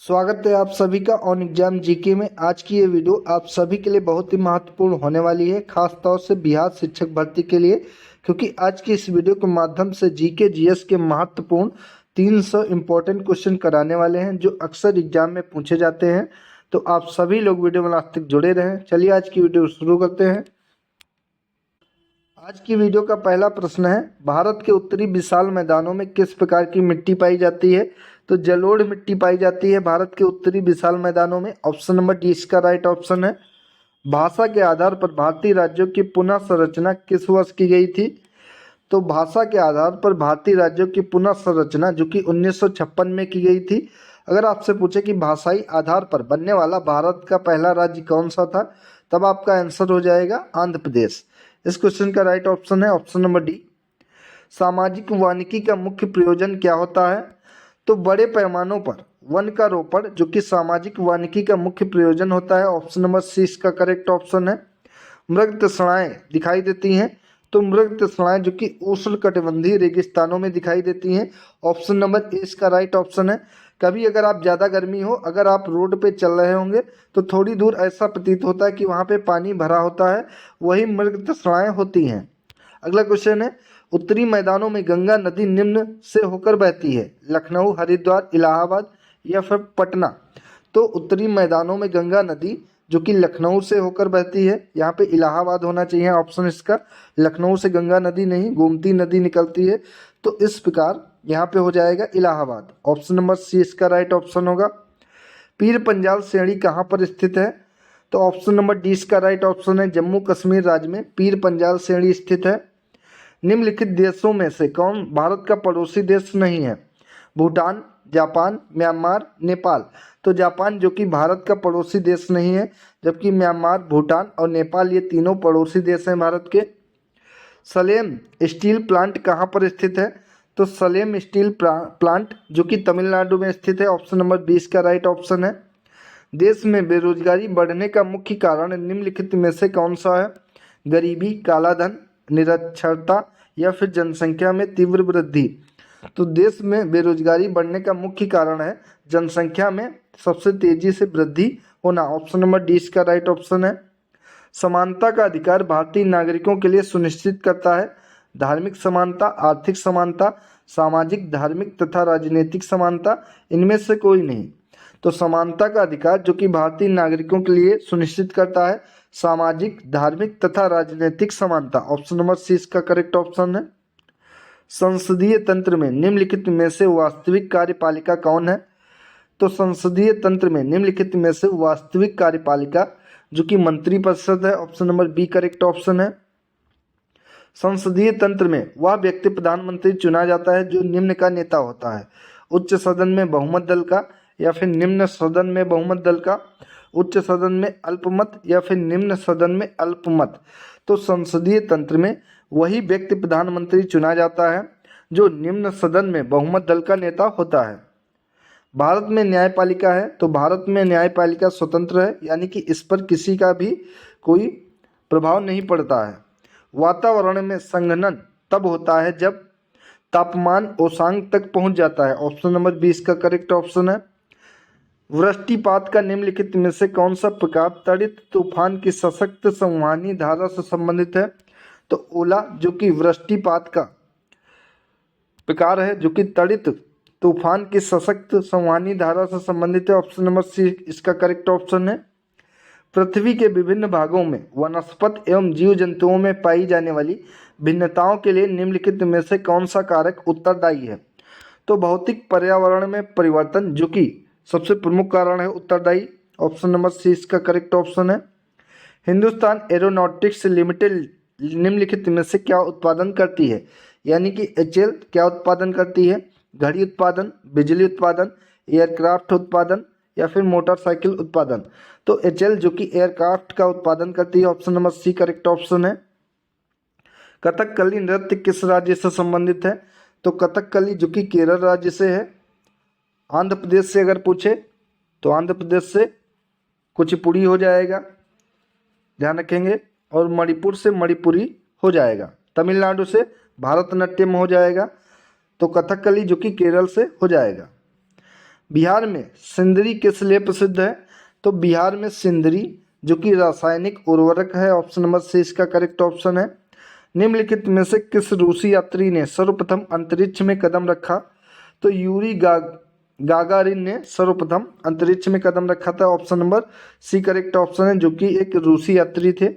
स्वागत है आप सभी का ऑन एग्जाम जीके में। आज की ये वीडियो आप सभी के लिए बहुत ही महत्वपूर्ण होने वाली है, खास तौर से बिहार शिक्षक भर्ती के लिए, क्योंकि आज की इस वीडियो के माध्यम से जीके जीएस के महत्वपूर्ण 300 इम्पोर्टेंट क्वेश्चन कराने वाले हैं जो अक्सर एग्जाम में पूछे जाते हैं। तो आप सभी लोग वीडियो में लास्ट तक जुड़े रहें। चलिए आज की वीडियो शुरू करते हैं। आज की वीडियो का पहला प्रश्न है, भारत के उत्तरी विशाल मैदानों में किस प्रकार की मिट्टी पाई जाती है? तो जलोढ़ मिट्टी पाई जाती है भारत के उत्तरी विशाल मैदानों में। ऑप्शन नंबर डी इसका राइट ऑप्शन है। भाषा के आधार पर भारतीय राज्यों की पुनः संरचना किस वर्ष की गई थी? तो भाषा के आधार पर भारतीय राज्यों की पुनः संरचना जो कि 1956 में की गई थी। अगर आपसे पूछे कि भाषाई आधार पर बनने वाला भारत का पहला राज्य कौन सा था, तब आपका आंसर हो जाएगा आंध्र प्रदेश। इस क्वेश्चन का राइट ऑप्शन है ऑप्शन नंबर डी। सामाजिक वानिकी का मुख्य प्रयोजन क्या होता है? तो बड़े पैमानों पर वन का रोपण जो कि सामाजिक वानिकी का मुख्य प्रयोजन होता है। ऑप्शन नंबर सी इसका करेक्ट ऑप्शन है। मृग तृष्णाएं दिखाई देती हैं, तो मृग तृष्णाएं जो कि उष्णकटिबंधीय रेगिस्तानों में दिखाई देती हैं। ऑप्शन नंबर ए इसका राइट ऑप्शन है। कभी अगर आप ज़्यादा गर्मी हो, अगर आप रोड पे चल रहे होंगे तो थोड़ी दूर ऐसा प्रतीत होता है कि वहाँ पे पानी भरा होता है, वही मृग तृष्णाएं होती हैं। अगला क्वेश्चन है, उत्तरी मैदानों में गंगा नदी निम्न से होकर बहती है, लखनऊ, हरिद्वार, इलाहाबाद या फिर पटना? तो उत्तरी मैदानों में गंगा नदी जो कि लखनऊ से होकर बहती है, यहाँ पे इलाहाबाद होना चाहिए ऑप्शन इसका। लखनऊ से गंगा नदी नहीं, गोमती नदी निकलती है, तो इस प्रकार यहाँ पे हो जाएगा इलाहाबाद। ऑप्शन नंबर सी इसका राइट ऑप्शन होगा। पीर पंजाल श्रेणी कहाँ पर स्थित है? तो ऑप्शन नंबर डी इसका राइट ऑप्शन है। जम्मू कश्मीर राज्य में पीर पंजाल श्रेणी स्थित है। निम्नलिखित देशों में से कौन भारत का पड़ोसी देश नहीं है? Bhutan, Japan, Myanmar, Nepal? तो जापान जो कि भारत का पड़ोसी देश नहीं है, जबकि म्यांमार, भूटान और नेपाल ये तीनों पड़ोसी देश हैं भारत के। सलेम स्टील प्लांट कहाँ पर स्थित है? तो सलेम स्टील प्लांट जो कि तमिलनाडु में स्थित है। ऑप्शन नंबर 20 का राइट ऑप्शन है। देश में बेरोजगारी बढ़ने का मुख्य कारण निम्नलिखित में से कौन सा है? गरीबी, कालाधन, निरक्षरता या फिर जनसंख्या में तीव्र वृद्धि? तो देश में बेरोजगारी बढ़ने का मुख्य कारण है जनसंख्या में सबसे तेजी से वृद्धि होना। ऑप्शन नंबर डी इसका राइट ऑप्शन है। समानता का अधिकार भारतीय नागरिकों के लिए सुनिश्चित करता है। धार्मिक समानता, आर्थिक समानता, सामाजिक, धार्मिक तथा राजनीतिक समानता, इनमें से कोई नहीं। तो समानता का अधिकार जो कि भारतीय नागरिकों के लिए सुनिश्चित करता है सामाजिक, धार्मिक तथा राजनीतिक समानता। ऑप्शन नंबर सी इसका करेक्ट ऑप्शन है। संसदीय तंत्र में निम्नलिखित में से वास्तविक कार्यपालिका कौन है? तो संसदीय तंत्र में निम्नलिखित में से वास्तविक कार्यपालिका जो कि मंत्रिपरिषद है। Option number B correct option है। संसदीय तंत्र में वह व्यक्ति प्रधानमंत्री चुना जाता है जो निम्न का नेता होता है: उच्च सदन में बहुमत दल का या फिर निम्न सदन में बहुमत दल का, उच्च सदन में अल्पमत या फिर निम्न सदन में अल्पमत। तो संसदीय तंत्र में वही व्यक्ति प्रधानमंत्री चुना जाता है जो निम्न सदन में बहुमत दल का नेता होता है। भारत में न्यायपालिका है, तो भारत में न्यायपालिका स्वतंत्र है, यानी कि इस पर किसी का भी कोई प्रभाव नहीं पड़ता है। वातावरण में संघनन तब होता है जब तापमान उषांक तक पहुंच जाता है। ऑप्शन नंबर 20 का करेक्ट ऑप्शन है। वृष्टिपात का निम्नलिखित में से कौन सा प्रकार त्वरित तूफान की सशक्त संवहनी धारा से संबंधित है? तो ओला जो कि वृष्टिपात का प्रकार है जो कि त्वरित तूफान की सशक्त संवहनी धारा से संबंधित है। ऑप्शन नंबर सी इसका करेक्ट ऑप्शन है। पृथ्वी के विभिन्न भागों में वनस्पति एवं जीव जंतुओं में पाई जाने वाली भिन्नताओं के लिए निम्नलिखित में से कौन सा कारक उत्तरदायी है? तो भौतिक पर्यावरण में परिवर्तन जो कि सबसे प्रमुख कारण है उत्तरदायी। ऑप्शन नंबर सी इसका करेक्ट ऑप्शन है। हिंदुस्तान एरोनॉटिक्स लिमिटेड निम्नलिखित में से क्या उत्पादन करती है? यानी कि एचएल क्या उत्पादन करती है? घड़ी उत्पादन, बिजली उत्पादन, एयरक्राफ्ट उत्पादन या फिर मोटरसाइकिल उत्पादन? तो एचएल जो कि एयरक्राफ्ट का उत्पादन करती है। Option number C correct option है। कथकली नृत्य किस राज्य से संबंधित है? तो कथकली जो कि केरल राज्य से है। आंध्र प्रदेश से अगर पूछे तो आंध्र प्रदेश से कुचिपुड़ी हो जाएगा, ध्यान रखेंगे। और मणिपुर से मणिपुरी हो जाएगा। तमिलनाडु से भारतनाट्यम हो जाएगा। तो कथकली जो कि केरल से हो जाएगा। बिहार में सिंदरी किस लिए प्रसिद्ध है? तो बिहार में सिंदरी जो कि रासायनिक उर्वरक है, ऑप्शन नंबर सी इसका करेक्ट ऑप्शन है। निम्नलिखित में से किस रूसी यात्री ने सर्वप्रथम अंतरिक्ष में कदम रखा? तो यूरी गागारिन ने सर्वप्रथम अंतरिक्ष में कदम रखा था, option number C correct option है, जो कि एक रूसी यात्री थे।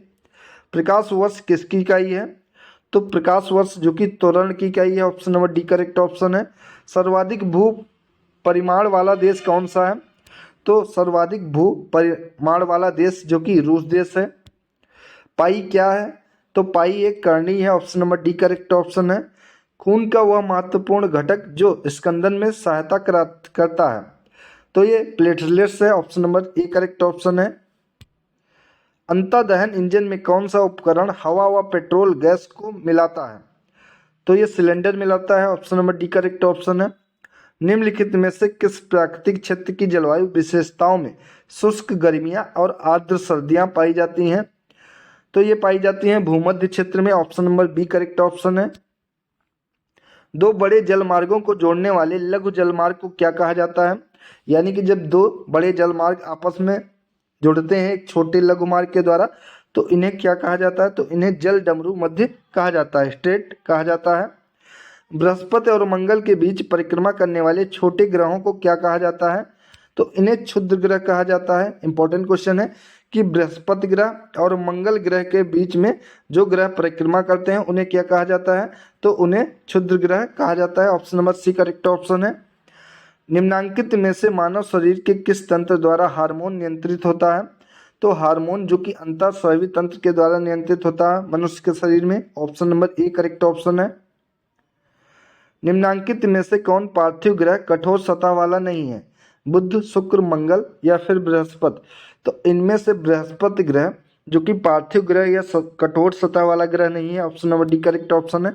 प्रकाश वर्ष किसकी इकाई है? तो प्रकाश वर्ष जो कि त्वरण की इकाई है, option number D correct option है। सर्वाधिक भू परिमाण वाला देश कौन सा है? तो सर्वाधिक भू परिमाण वाला देश जो कि रूस देश है। पाई क्या है? तो पाई एक करनी है, option number D correct option है। खून का वह महत्वपूर्ण घटक जो स्कंदन में सहायता करता है, तो ये प्लेटलेट्स है, option number A correct option है। अंतर्दहन इंजन में कौन सा उपकरण हवा व पेट्रोल गैस को मिलाता है? तो ये सिलेंडर मिलाता है, option number D correct option है। निम्नलिखित में से किस प्राकृतिक क्षेत्र की जलवायु विशेषताओं में शुष्क गर्मियां और आर्द्र सर्दियां पाई जाती हैं? तो ये पाई जाती हैं भूमध्य क्षेत्र में, option number B correct option है। दो बड़े जलमार्गों को जोड़ने वाले लघु जलमार्ग को क्या कहा जाता है? यानी कि जब दो बड़े जलमार्ग आपस में जुड़ते हैं एक छोटे लघु मार्ग के द्वारा, तो इन्हें क्या कहा जाता है? तो इन्हें जल डमरू मध्य कहा जाता है, स्ट्रेट कहा जाता है। बृहस्पति और मंगल के बीच परिक्रमा करने वाले छोटे ग्रहों को क्या कहा जाता है? तो इन्हें क्षुद्र ग्रह कहा जाता है। इंपॉर्टेंट क्वेश्चन है कि बृहस्पति ग्रह और मंगल ग्रह के बीच में जो ग्रह परिक्रमा करते हैं उन्हें क्या कहा जाता है? तो उन्हें क्षुद्र ग्रह कहा जाता है, option number C correct option है। निम्नांकित में से मानव शरीर के किस तंत्र द्वारा हार्मोन नियंत्रित होता है? तो हार्मोन जो कि अंतःस्रावी तंत्र के द्वारा नियंत्रित होता है मनुष्य के शरीर में, option number A correct option है। निम्नांकित में से कौन पार्थिव ग्रह कठोर सतह वाला नहीं है? बुध, शुक्र, मंगल या फिर बृहस्पति? तो इनमें से बृहस्पति ग्रह जो कि पार्थिव ग्रह या कठोर सतह वाला ग्रह नहीं है, option number D correct option है।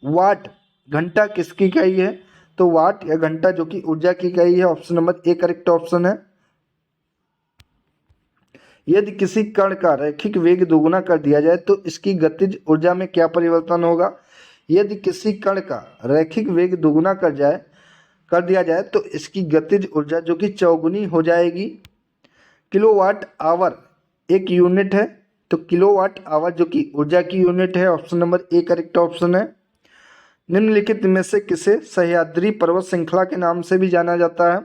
वाट घंटा किसकी इकाई है? तो वाट या घंटा जो कि ऊर्जा की इकाई है, option number A correct option है। यदि किसी कण का रैखिक वेग दोगुना कर दिया जाए तो इसकी गतिज ऊर्जा में क्या परिवर्तन होगा? यदि किसी कण का रैखिक वेग दोगुना कर दिया जाए तो इसकी गतिज ऊर्जा जो कि चौगुनी हो जाएगी। किलोवाट आवर एक यूनिट है, तो किलोवाट आवर जो कि ऊर्जा की यूनिट है, option number A correct option है। निम्नलिखित में से किसे सह्याद्री पर्वत श्रृंखला के नाम से भी जाना जाता है?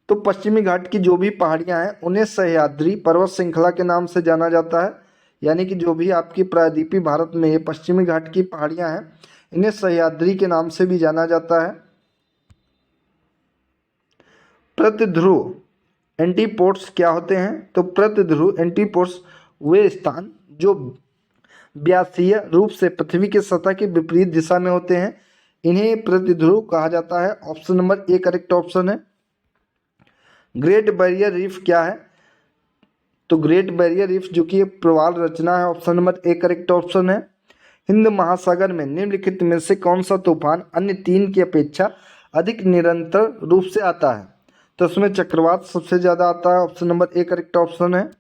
तो पश्चिमी घाट की जो भी पहाड़ियां हैं उन्हें सह्याद्री पर्वत श्रृंखला के नाम से जाना जाता है। यानी कि जो भी आपकी प्रायद्वीपीय भारत में ये पश्चिमी घाट की पहाड़ियां हैं इन्हें सह्याद्री के नाम से भी जाना जाता है। प्रतिध्रुव एंटीपोड्स क्या होते हैं? तो प्रतिध्रुव एंटीपोड्स वे स्थान जो व्यासीय रूप से पृथ्वी के सतह के विपरीत दिशा में होते हैं, इन्हें प्रतिध्रुव कहा जाता है, option number A correct option है। ग्रेट बैरियर रीफ क्या है? तो ग्रेट बैरियर रीफ जो कि प्रवाल रचना है, option number A correct option है। हिंद महासागर में निम्नलिखित में से कौन सा तूफान अन्य तीन की अपेक्षा अधिक निरंतर रूप से आता है? तो उसमें चक्रवात सबसे ज़्यादा आता है, option number A correct option है।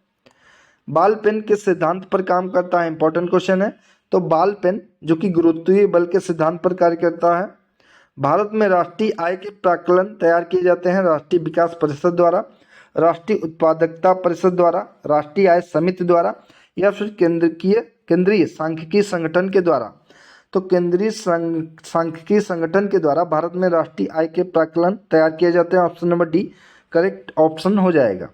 बॉल पेन किस सिद्धांत पर काम करता है? इंपॉर्टेंट क्वेश्चन है। तो बॉल पेन जो कि गुरुत्वीय बल के सिद्धांत पर कार्य करता है। भारत में राष्ट्रीय आय के प्राक्कलन तैयार किए जाते हैं राष्ट्रीय विकास परिषद द्वारा, राष्ट्रीय उत्पादकता परिषद द्वारा, राष्ट्रीय आय समिति द्वारा या फिर केंद्रीय सांख्यिकी संगठन के द्वारा। तो केंद्रीय सांख्यिकी संगठन के द्वारा भारत में राष्ट्रीय आय के प्राक्कलन तैयार किए जाते हैं, option number D correct option हो जाएगा।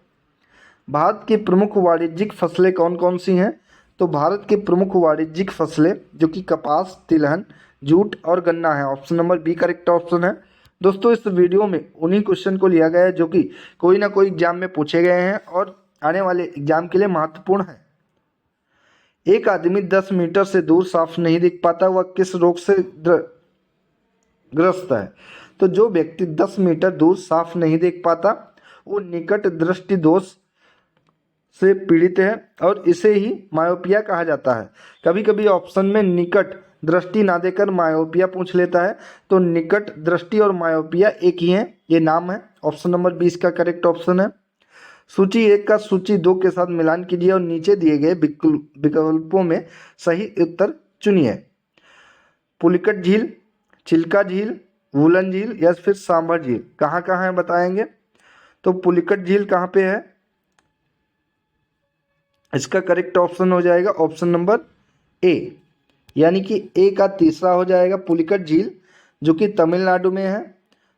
भारत की प्रमुख वाणिज्यिक फसलें कौन कौन सी हैं? तो भारत की प्रमुख वाणिज्यिक फसलें जो कि कपास, तिलहन, जूट और गन्ना है, option number B correct option है। दोस्तों इस वीडियो में उन्हीं क्वेश्चन को लिया गया है जो कि कोई ना कोई एग्जाम में पूछे गए हैं और आने वाले एग्जाम के लिए महत्वपूर्ण है। एक आदमी 10 मीटर से दूर साफ नहीं दिख पाता, वह किस रोग से ग्रस्त है? तो जो व्यक्ति 10 मीटर दूर साफ नहीं देख पाता वो निकट दृष्टि दोष से पीड़ित है और इसे ही मायोपिया कहा जाता है। कभी कभी ऑप्शन में निकट दृष्टि ना देकर मायोपिया पूछ लेता है, तो निकट दृष्टि और मायोपिया एक ही है, ये नाम है, ऑप्शन नंबर 20 का करेक्ट ऑप्शन है। सूची 1 का सूची 2 के साथ मिलान कीजिए और नीचे दिए गए विकल्पों में सही उत्तर चुनिए। पुलिकट झील, चिल्का झील, वुलन झील या फिर सांभर झील, कहाँ कहाँ है बताएंगे। तो पुलिकट झील कहाँ पे है, इसका करेक्ट ऑप्शन हो जाएगा ऑप्शन नंबर ए, यानी कि ए का तीसरा हो जाएगा पुलिकट झील जो कि तमिलनाडु में है।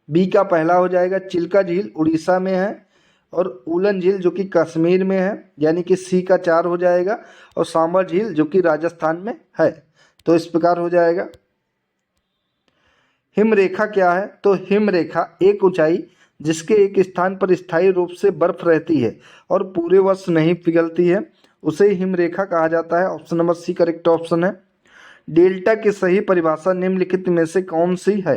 बी का पहला हो जाएगा चिल्का झील उड़ीसा में है, और उलन झील जो कि कश्मीर में है, यानी कि सी का 4 हो जाएगा, और सांबर झील जो कि राजस्थान में है। तो इस प्रकार हो जाएगा। हिमरेखा क्या है, तो हिमरेखा एक ऊंचाई जिसके एक स्थान पर स्थायी रूप से बर्फ रहती है और पूरे वर्ष नहीं पिघलती है, उसे हिमरेखा कहा जाता है। Option number C correct option है। डेल्टा की सही परिभाषा निम्नलिखित में से कौन सी है,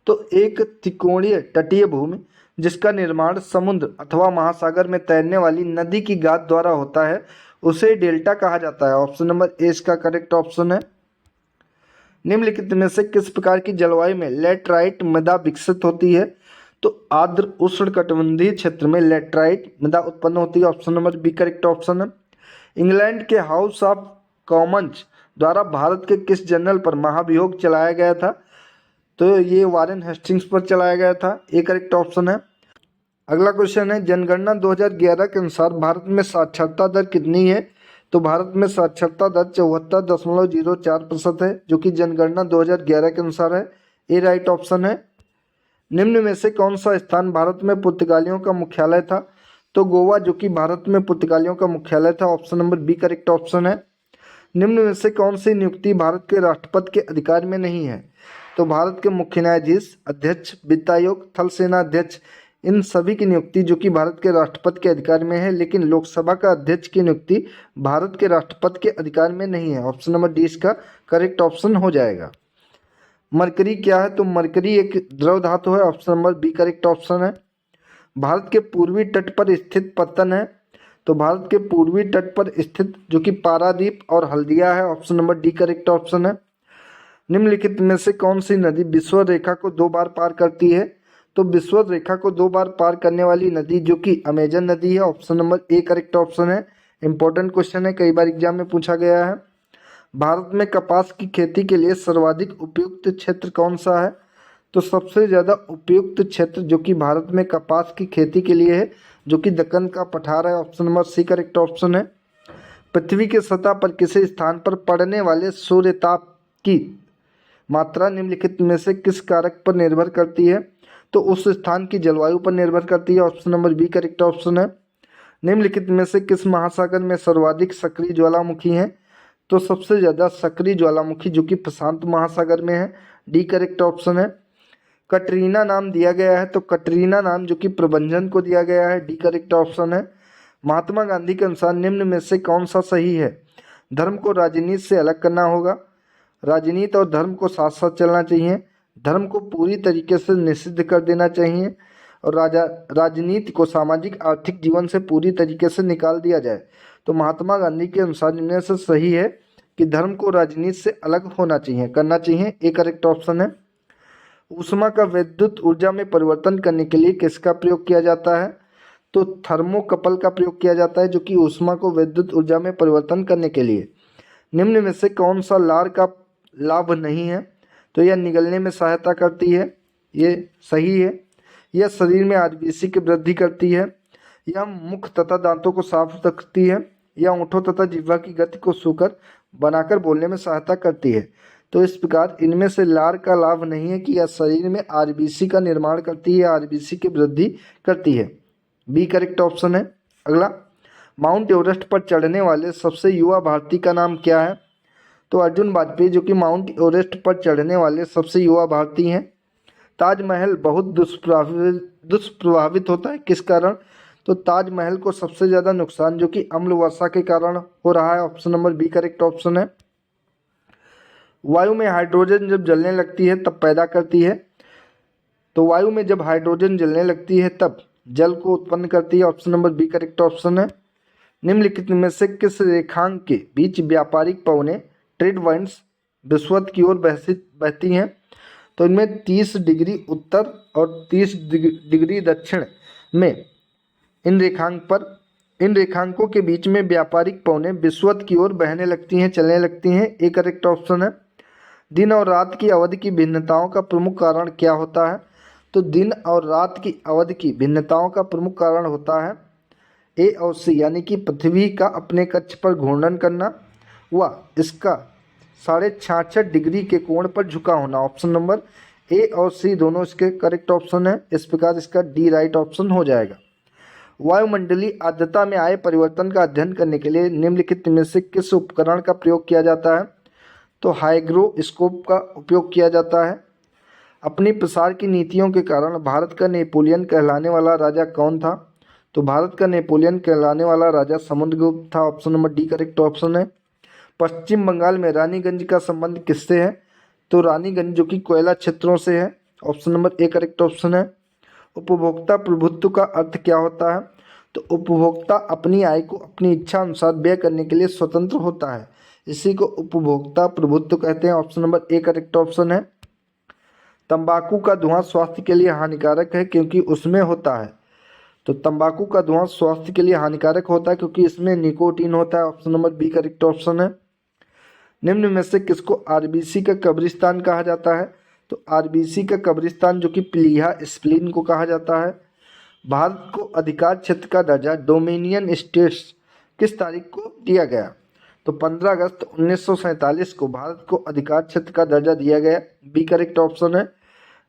तो एक त्रिकोणीय तटीय भूमि जिसका निर्माण समुद्र अथवा महासागर में तैरने वाली नदी की गाद द्वारा होता है, उसे डेल्टा कहा जाता है। ऑप्शन नंबर ए इसका करेक्ट ऑप्शन है। निम्नलिखित में से किस प्रकार की जलवायु में लैटराइट मृदा विकसित होती है, तो आर्द्र उष्णकटिबंधीय क्षेत्र में लैटराइट मृदा उत्पन्न होती है। Option number B correct option है। इंग्लैंड के हाउस ऑफ कॉमन्स द्वारा भारत के किस जनरल पर महाभियोग चलाया गया था, तो ये वारेन हेस्टिंग्स पर चलाया गया था। ये करेक्ट ऑप्शन है। अगला क्वेश्चन है जनगणना 2011 के अनुसार भारत में साक्षरता दर कितनी है, तो भारत में साक्षरता दर 74.04% है जो कि जनगणना 2011 के अनुसार है। ये राइट ऑप्शन है। निम्न में से कौन सा स्थान भारत में पुर्तगालियों का मुख्यालय था, तो गोवा जो कि भारत में पुर्तगालियों का मुख्यालय था। Option number B correct option है। निम्न में से कौन सी नियुक्ति भारत के राष्ट्रपति के अधिकार में नहीं है, तो भारत के मुख्य न्यायाधीश, अध्यक्ष, वित्त आयोग, थल सेना अध्यक्ष, इन सभी की नियुक्ति जो कि भारत के राष्ट्रपति के अधिकार में है, लेकिन लोकसभा का अध्यक्ष की नियुक्ति भारत के राष्ट्रपति के अधिकार में नहीं है। ऑप्शन नंबर डी इसका करेक्ट ऑप्शन हो जाएगा। मरकरी क्या है, तो मरकरी एक द्रव धातु है। Option number B correct option है। भारत के पूर्वी तट पर स्थित पत्तन है, तो भारत के पूर्वी तट पर स्थित जो कि पारादीप और हल्दिया है। Option number D correct option है। निम्नलिखित में से कौन सी नदी विषुवत रेखा को 2 बार पार करती है, तो विषुवत रेखा को 2 बार पार करने वाली नदी जो कि अमेजन नदी है। Option number A correct option है। इंपॉर्टेंट क्वेश्चन है, कई बार एग्जाम में पूछा गया है। भारत में कपास की खेती के लिए सर्वाधिक उपयुक्त क्षेत्र कौन सा है, तो सबसे ज़्यादा उपयुक्त क्षेत्र जो कि भारत में कपास की खेती के लिए है जो कि दक्कन का पठार है। Option number C correct option है। पृथ्वी के सतह पर किसी स्थान पर पड़ने वाले सूर्यताप की मात्रा निम्नलिखित में से किस कारक पर निर्भर करती है, तो उस स्थान की जलवायु पर निर्भर करती है। Option number B correct option है। निम्नलिखित में से किस महासागर में सर्वाधिक सक्रिय ज्वालामुखी हैं, तो सबसे ज़्यादा सक्रिय ज्वालामुखी जो कि प्रशांत महासागर में है। डी करेक्ट ऑप्शन है। कटरीना नाम दिया गया है, तो कटरीना नाम जो कि प्रबंधन को दिया गया है। डी करेक्ट ऑप्शन है। महात्मा गांधी के अनुसार निम्न में से कौन सा सही है, धर्म को राजनीति से अलग करना होगा, राजनीति और धर्म को साथ साथ चलना चाहिए, धर्म को पूरी तरीके से निषिद्ध कर देना चाहिए, और राजनीति को सामाजिक आर्थिक जीवन से पूरी तरीके से निकाल दिया जाए। तो महात्मा गांधी के अनुसार इनमें से सही है कि धर्म को राजनीति से अलग होना चाहिए, करना चाहिए। ए करेक्ट ऑप्शन है। ऊष्मा का विद्युत ऊर्जा में परिवर्तन करने के लिए किसका प्रयोग किया जाता है, तो थर्मोकपल का प्रयोग किया जाता है जो कि ऊष्मा को विद्युत ऊर्जा में परिवर्तन करने के लिए। निम्न में से कौन सा लार का लाभ नहीं है, तो यह निगलने में सहायता करती है, ये सही है। यह शरीर में आरबीसी की वृद्धि करती है, यह मुख तथा दांतों को साफ रखती है, यह ओंठों तथा जिह्वा की गति को सुकर बनाकर बोलने में सहायता करती है। तो इस प्रकार इनमें से लार का लाभ नहीं है कि यह शरीर में आरबीसी का निर्माण करती है, आरबीसी की वृद्धि करती है। बी करेक्ट ऑप्शन है। अगला, माउंट एवरेस्ट पर चढ़ने वाले सबसे युवा भारतीय का नाम क्या है, तो अर्जुन वाजपेयी जो कि माउंट एवरेस्ट पर चढ़ने वाले सबसे युवा भारतीय हैं। ताजमहल बहुत दुष्प्रभावित होता है, किस कारण, तो ताजमहल को सबसे ज़्यादा नुकसान जो कि अम्ल वर्षा के कारण हो रहा है। Option number B correct option है। वायु में हाइड्रोजन जब जलने लगती है तब पैदा करती है, तो वायु में जब हाइड्रोजन जलने लगती है तब जल को उत्पन्न करती है। Option number B correct option है। निम्नलिखित में से किस रेखांक के बीच व्यापारिक पवनें ट्रेड वाइंड्स विषुवत की ओर बहती हैं, तो इनमें 30 डिग्री उत्तर और 30 डिग्री दक्षिण में इन रेखांकों के बीच में व्यापारिक पवनें विषुवत की ओर बहने लगती हैं, चलने लगती हैं। ए करेक्ट ऑप्शन है। दिन और रात की अवधि की भिन्नताओं का प्रमुख कारण क्या होता है? तो दिन और रात की अवधि की भिन्नताओं का प्रमुख कारण होता है ए और सी, यानी कि पृथ्वी का अपने कक्ष पर घूर्णन करना व इसका 66.5 डिग्री के कोण पर झुका होना। ऑप्शन नंबर ए और सी दोनों इसके करेक्ट ऑप्शन है। इस प्रकार इसका डी राइट ऑप्शन हो जाएगा। वायुमंडलीय आर्द्रता में आए परिवर्तन का अध्ययन करने के लिए निम्नलिखित में से किस उपकरण का प्रयोग किया जाता है? तो हाइग्रोस्कोप का उपयोग किया जाता है। अपनी प्रसार की नीतियों के कारण भारत का नेपोलियन कहलाने वाला राजा कौन था? तो भारत का नेपोलियन कहलाने वाला राजा समुद्रगुप्त था। Option number D correct option है। पश्चिम बंगाल में रानीगंज का संबंध किससे है? तो रानीगंज जो कि कोयला क्षेत्रों से है। Option number A correct option है। उपभोक्ता प्रभुत्व का अर्थ क्या होता है? तो उपभोक्ता अपनी आय को अपनी इच्छा अनुसार व्यय करने के लिए स्वतंत्र होता है, इसी को उपभोक्ता प्रभुत्व कहते हैं। Option number A correct option है। तंबाकू का धुआं स्वास्थ्य के लिए हानिकारक है क्योंकि उसमें होता है, तो तंबाकू का धुआं स्वास्थ्य के लिए हानिकारक होता है क्योंकि इसमें निकोटीन होता है। Option number B correct option है। निम्न में से किसको आरबीसी का कब्रिस्तान कहा जाता है? तो आरबीसी का कब्रिस्तान जो कि प्लीहा स्प्लीन को कहा जाता है। भारत को अधिकार क्षेत्र का दर्जा डोमिनियन स्टेट्स किस तारीख को दिया गया? तो 15 अगस्त 1947 को भारत को अधिकार क्षेत्र का दर्जा दिया गया। बी करेक्ट ऑप्शन है।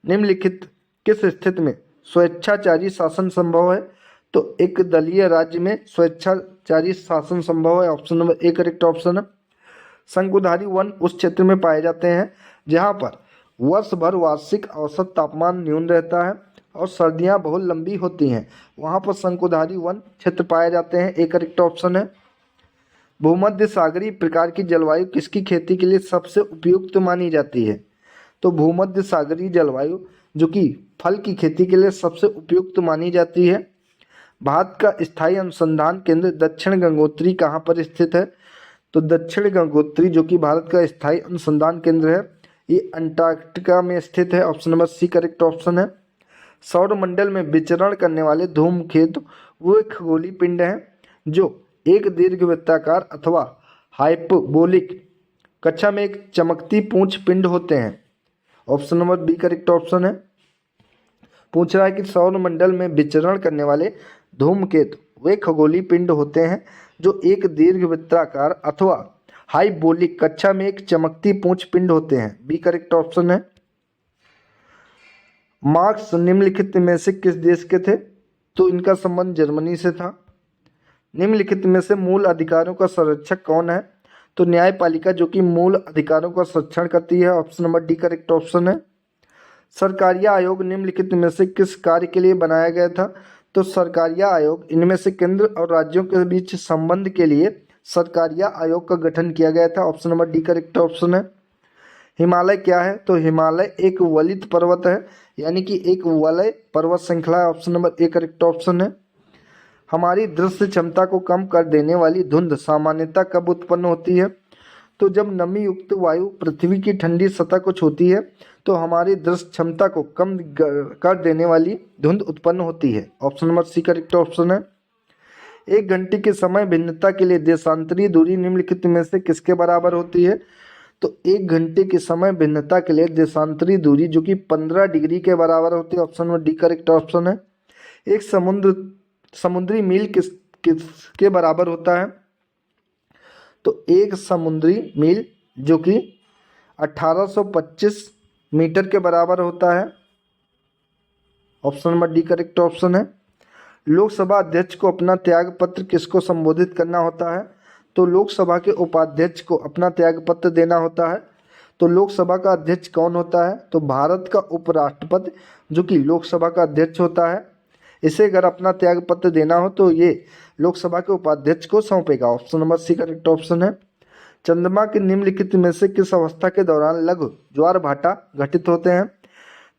निम्नलिखित किस स्थिति में स्वेच्छाचारी शासन संभव है? तो एक दलीय राज्य में स्वेच्छाचारी शासन संभव है। Option number A correct option है। शंकुधारी वन उस क्षेत्र में पाए जाते हैं जहां पर वर्ष भर वार्षिक औसत तापमान न्यून रहता है और सर्दियां बहुत लंबी होती हैं, वहां पर शंकुधारी वन क्षेत्र पाए जाते हैं। ए करेक्ट ऑप्शन है। भूमध्य सागरीय प्रकार की जलवायु किसकी खेती के लिए सबसे उपयुक्त मानी जाती है? तो भूमध्य सागरीय जलवायु जो कि फल की खेती के लिए सबसे उपयुक्त मानी जाती है। भारत का स्थायी अनुसंधान केंद्र दक्षिण गंगोत्री कहाँ पर स्थित है? तो दक्षिण गंगोत्री जो कि भारत का स्थायी अनुसंधान केंद्र है, ये अंटार्कटिका में स्थित है। Option number C correct option है। सौरमंडल में विचरण करने वाले धूमकेतु वो एक खगोलीय पिंड हैं जो एक दीर्घवृत्ताकार अथवा हाइपरबोलिक कक्षा में एक चमकती पूंछ पिंड होते हैं। Option number B correct option है। पूछ रहा है कि सौरमंडल में विचरण करने वाले धूमकेतु वे खगोलीय पिंड होते हैं जो एक दीर्घवृत्ताकार अथवा हाइपरबोलिक कक्षा में एक चमकती पूंछ पिंड होते हैं। बी करेक्ट ऑप्शन है। मार्क्स निम्नलिखित में से किस देश के थे? तो इनका संबंध जर्मनी से था। निम्नलिखित में से मूल अधिकारों का संरक्षक कौन है? तो न्यायपालिका जो कि मूल अधिकारों का संरक्षण करती है। Option number D correct option है। सरकारिया आयोग निम्नलिखित में से किस कार्य के लिए बनाया गया था? तो सरकारिया आयोग इनमें से केंद्र और राज्यों के बीच संबंध के लिए सरकारिया आयोग का गठन किया गया था। Option number D correct option है। हिमालय क्या है? तो हिमालय एक वलित पर्वत है, यानी कि एक वलय पर्वत श्रृंखला है। Option number A correct option है। हमारी दृश्य क्षमता को कम कर देने वाली धुंध सामान्यतः कब उत्पन्न होती है? तो जब नमी युक्त वायु पृथ्वी की ठंडी सतह को छूती है तो हमारी दृश्य क्षमता को कम कर देने वाली धुंध उत्पन्न होती है। Option number C correct option है। एक घंटे के समय भिन्नता के लिए देशांतरीय दूरी निम्नलिखित में से किसके बराबर होती है? तो एक घंटे के समय भिन्नता के लिए देशांतरीय दूरी जो कि 15 डिग्री के बराबर होती है। Option number D correct option है। एक समुद्री मील किसके बराबर होता है? तो एक समुद्री मील जो कि 1825 मीटर के बराबर होता है। Option number D correct option है। लोकसभा अध्यक्ष को अपना त्याग पत्र किसको संबोधित करना होता है? तो लोकसभा के उपाध्यक्ष को अपना त्याग पत्र देना होता है। तो लोकसभा का अध्यक्ष कौन होता है? तो भारत का उपराष्ट्रपति जो कि लोकसभा का अध्यक्ष होता है। इसे अगर अपना त्याग पत्र देना हो तो ये लोकसभा के उपाध्यक्ष को सौंपेगा। Option number C correct option है। चंद्रमा के निम्नलिखित में से किस अवस्था के दौरान लघु ज्वार भाटा घटित होते हैं?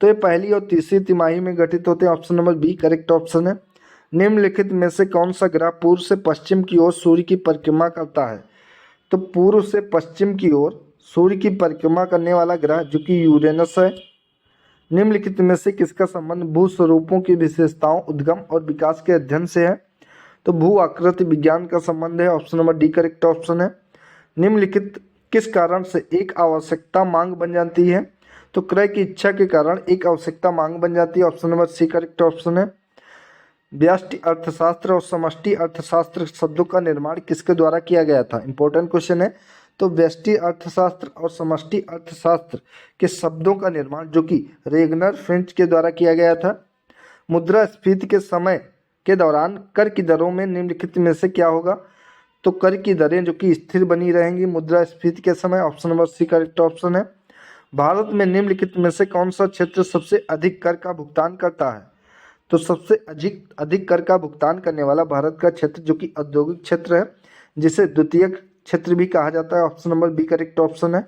तो ये पहली और तीसरी तिमाही में घटित होते हैं। Option number B correct option है। निम्नलिखित में से कौन सा ग्रह पूर्व से पश्चिम की ओर सूर्य की परिक्रमा करता है? तो पूर्व से पश्चिम की ओर सूर्य की परिक्रमा करने वाला ग्रह जो कि यूरेनस है। निम्नलिखित में से किसका संबंध भू स्वरूपों की विशेषताओं, उद्गम और विकास के अध्ययन से है? तो भू आकृति विज्ञान का संबंध है। Option number D correct option है। निम्नलिखित किस कारण से एक आवश्यकता मांग बन जाती है? तो क्रय की इच्छा के कारण एक आवश्यकता मांग बन जाती है। Option number C correct option है। व्यष्टि अर्थशास्त्र और समष्टि अर्थशास्त्र शब्दों का निर्माण किसके द्वारा किया गया था? इंपॉर्टेंट क्वेश्चन है। तो व्यष्टि अर्थशास्त्र और समष्टि अर्थशास्त्र के शब्दों का निर्माण जो कि रेगनर फ्रेंच के द्वारा किया गया था। मुद्रास्फीति के समय के दौरान कर की दरों में निम्नलिखित में से क्या होगा? तो कर की दरें जो कि स्थिर बनी रहेंगी मुद्रास्फीति के समय। Option number C correct option है। भारत में निम्नलिखित में से कौन सा क्षेत्र सबसे अधिक कर का भुगतान करता है? तो सबसे अधिक अधिक कर का भुगतान करने वाला भारत का क्षेत्र जो कि औद्योगिक क्षेत्र है, जिसे द्वितीयक क्षेत्र भी कहा जाता है। Option number B correct option है।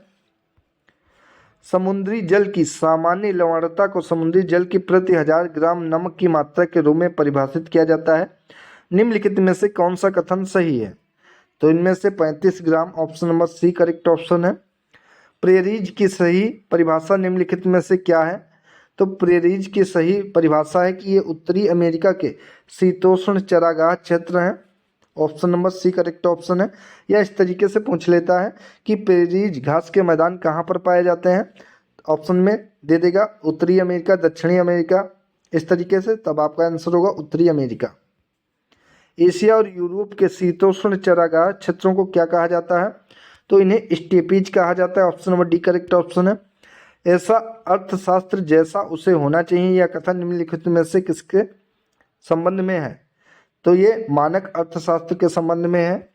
समुद्री जल की सामान्य लवणता को समुद्री जल की प्रति 1000 ग्राम नमक की मात्रा के रूप में परिभाषित किया जाता है। निम्नलिखित में से कौन सा कथन सही है? तो इनमें से 35 ग्राम। Option number C correct option है। प्रेरीज की सही परिभाषा निम्नलिखित में से क्या है? तो प्रेरीज की सही परिभाषा है कि ये उत्तरी अमेरिका के शीतोष्ण चरागाह क्षेत्र हैं। Option number C correct option है। या इस तरीके से पूछ लेता है कि प्रेरीज घास के मैदान कहाँ पर पाए जाते हैं? ऑप्शन में दे देगा उत्तरी अमेरिका, दक्षिणी अमेरिका, इस तरीके से, तब आपका आंसर होगा उत्तरी अमेरिका। एशिया और यूरोप के शीतोष्ण चरागाह क्षेत्रों को क्या कहा जाता है? तो इन्हें स्टेपीज कहा जाता है। Option number D correct option है। ऐसा अर्थशास्त्र जैसा उसे होना चाहिए या कथन निम्नलिखित में से किसके संबंध में है? तो ये मानक अर्थशास्त्र के संबंध में है।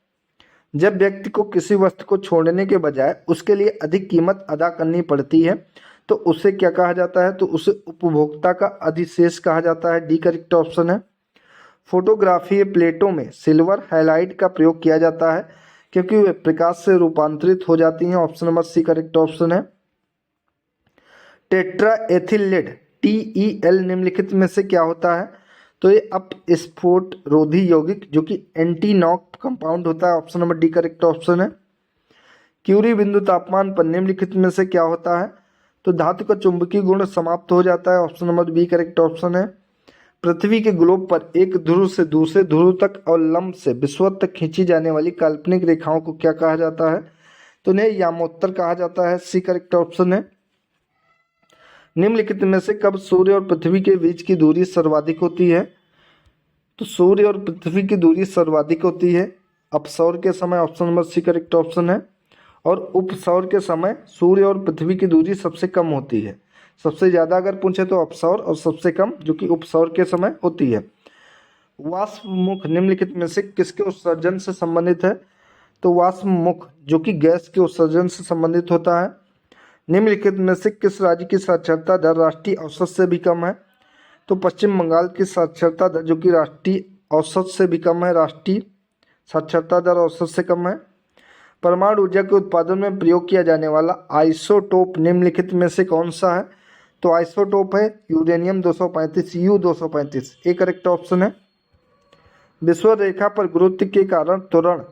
जब व्यक्ति को किसी वस्तु को छोड़ने के बजाय उसके लिए अधिक कीमत अदा करनी पड़ती है तो उसे क्या कहा जाता है? तो उसे उपभोक्ता का अधिशेष कहा जाता है। डी करेक्ट ऑप्शन है। फोटोग्राफी प्लेटों में सिल्वर हैलाइड का प्रयोग किया जाता है क्योंकि वे प्रकाश से रूपांतरित हो जाती हैं। Option number C correct option है। टेट्रा एथिल लेड TEL निम्नलिखित में से क्या होता है? तो ये अपस्फोट रोधी यौगिक जो कि एंटी नॉक कंपाउंड होता है। Option number D correct option है। क्यूरी बिंदु तापमान पर निम्नलिखित में से क्या होता है? तो धातु का चुंबकीय गुण समाप्त हो जाता है। Option number B correct option है। पृथ्वी के ग्लोब पर एक ध्रुव से दूसरे ध्रुव तक और लंब से विषुवत तक खींची जाने वाली काल्पनिक रेखाओं को क्या कहा जाता है? तो इन्हें यामोत्तर कहा जाता है। सी करेक्ट ऑप्शन है। निम्नलिखित में से कब सूर्य और पृथ्वी के बीच की दूरी सर्वाधिक होती है? तो सूर्य और पृथ्वी की दूरी सर्वाधिक होती है अपसौर के समय। Option number C correct option है। और उपसौर के समय सूर्य और पृथ्वी की दूरी सबसे कम होती है। सबसे ज़्यादा अगर पूछे तो अपसौर और सबसे कम जो कि उपसौर के समय होती है। वाष्प मुख निम्नलिखित में से किसके उत्सर्जन से संबंधित है? तो वाष्प मुख जो कि गैस के उत्सर्जन से संबंधित होता है। निम्नलिखित में से किस राज्य की साक्षरता दर राष्ट्रीय औसत से भी कम है? तो पश्चिम बंगाल की साक्षरता दर जो कि राष्ट्रीय औसत से भी कम है, राष्ट्रीय साक्षरता दर औसत से कम है। परमाणु ऊर्जा के उत्पादन में प्रयोग किया जाने वाला आइसोटोप निम्नलिखित में से कौन सा है? तो आइसोटोप है यूरेनियम 235 U-235। ए करेक्ट ऑप्शन है। विषुव रेखा पर गुरुत्व के कारण त्वरण